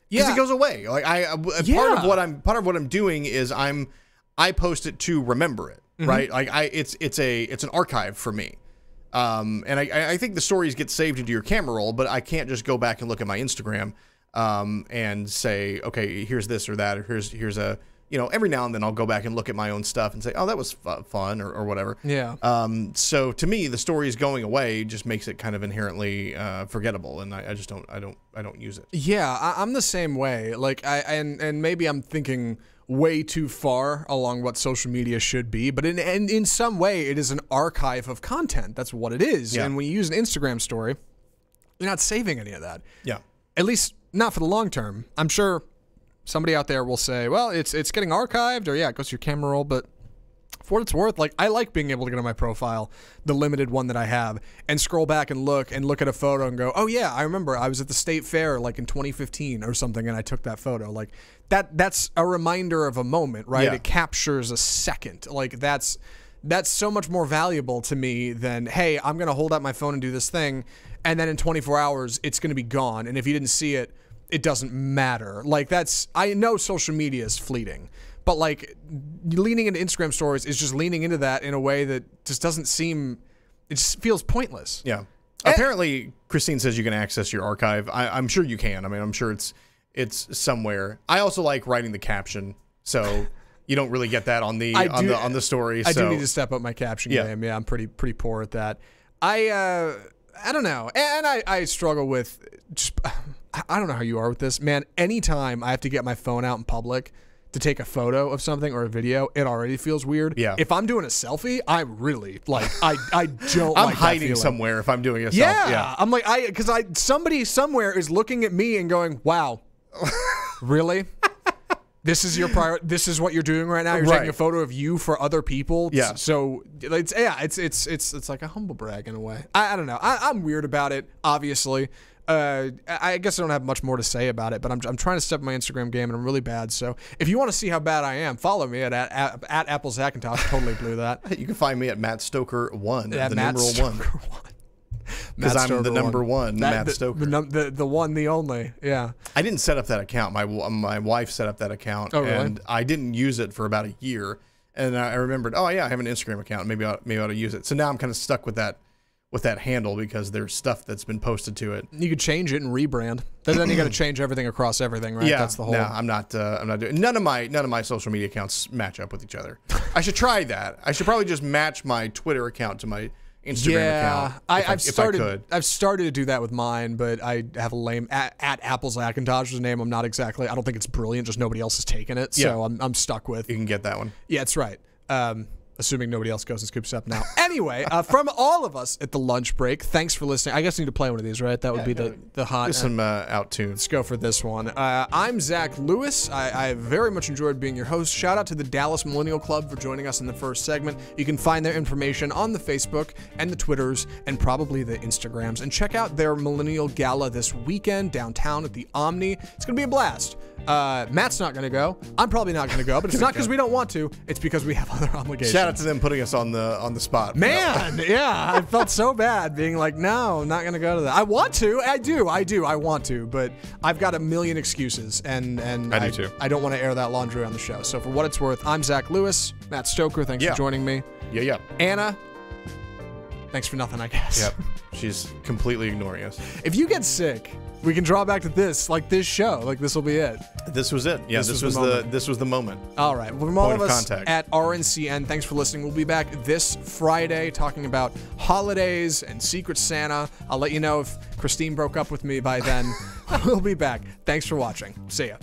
Because it goes away. Like part of what I'm doing is I post it to remember it, right? Like it's an archive for me. And I think the stories get saved into your camera roll, but I can't just go back and look at my Instagram and say, okay, here's this or that, or here's a, you know, every now and then I'll go back and look at my own stuff and say, oh, that was fun or whatever. So to me, the stories going away just makes it kind of inherently forgettable, and I just don't use it. Yeah, I'm the same way. Like and maybe I'm thinking way too far along what social media should be, but in some way it is an archive of content. That's what it is. And when you use an Instagram story, you're not saving any of that. At least not for the long term. I'm sure somebody out there will say, well, it's getting archived, or it goes to your camera roll, but for what it's worth, like, I like being able to get on my profile, the limited one that I have, and scroll back and look at a photo and go, oh yeah, I remember I was at the state fair like in 2015 or something, and I took that photo. Like that's a reminder of a moment, right? It captures a second. Like that's so much more valuable to me than, hey, I'm gonna hold out my phone and do this thing, and then in 24 hours it's gonna be gone, and if you didn't see it, it doesn't matter. Like I know social media is fleeting, but like leaning into Instagram stories is just leaning into that in a way that just doesn't seem, it just feels pointless. Apparently Christine says you can access your archive. I'm sure you can. I mean, I'm sure it's somewhere. I also like writing the caption so you don't really get that on the story. I do need to step up my caption game. Yeah, I'm pretty poor at that. I don't know, and I struggle with just. I don't know how you are with this, man. Anytime I have to get my phone out in public to take a photo of something or a video, it already feels weird. Yeah. If I'm doing a selfie, I really like. I don't. I'm like hiding that feeling. somewhere if I'm doing a selfie. Yeah. I'm like because somebody somewhere is looking at me and going, "Wow, really? This is your priority. This is what you're doing right now. You're taking a photo of you for other people. Yeah. So it's like a humble brag in a way. I don't know. I'm weird about it. Obviously. I guess I don't have much more to say about it, but I'm trying to step my Instagram game, and I'm really bad. So if you want to see how bad I am, follow me at Apple Zackintosh. Totally blew that. You can find me at Matt Stoker 1, At the Matt numeral Stoker 1. Because I'm the number one, Matt Stoker. The one, the only. Yeah. I didn't set up that account. My wife set up that account, and I didn't use it for about a year. And I remembered, oh yeah, I have an Instagram account. Maybe I ought to use it. So now I'm kind of stuck with that handle because there's stuff that's been posted to it. You could change it and rebrand. Then you got to change everything across everything, right? Yeah, that's the whole. No, I'm not doing. None of my social media accounts match up with each other. I should try that. I should probably just match my Twitter account to my Instagram account. I've started to do that with mine, but I have a lame at Apple Zackintosh's name. I'm not exactly. I don't think it's brilliant. Just nobody else has taken it, so I'm stuck with. You can get that one. Yeah, that's right. Assuming nobody else goes and scoops up now. Anyway, from all of us at the lunch break, thanks for listening. I guess I need to play one of these, right? That would be the hot. Just some out tunes. Let's go for this one. I'm Zach Lewis. I very much enjoyed being your host. Shout out to the Dallas Millennial Club for joining us in the first segment. You can find their information on the Facebook and the Twitters and probably the Instagrams. And check out their Millennial Gala this weekend downtown at the Omni. It's going to be a blast. Matt's not going to go. I'm probably not going to go, but it's not because we don't want to. It's because we have other obligations. Shout out to them putting us on the spot. Man, yeah, I felt so bad being like, no, I'm not going to go to that. I want to. I want to, but I've got a million excuses, and I do too. I don't want to air that laundry on the show. So for what it's worth, I'm Zach Lewis. Matt Stoker, thanks for joining me. Yeah. Anna, thanks for nothing, I guess. Yep. She's completely ignoring us. If you get sick, we can draw back to this show. Like, this will be it. This was it. Yeah, this was the moment. All right. Well, from all of us at RNCN, thanks for listening. We'll be back this Friday talking about holidays and Secret Santa. I'll let you know if Christine broke up with me by then. We'll be back. Thanks for watching. See ya.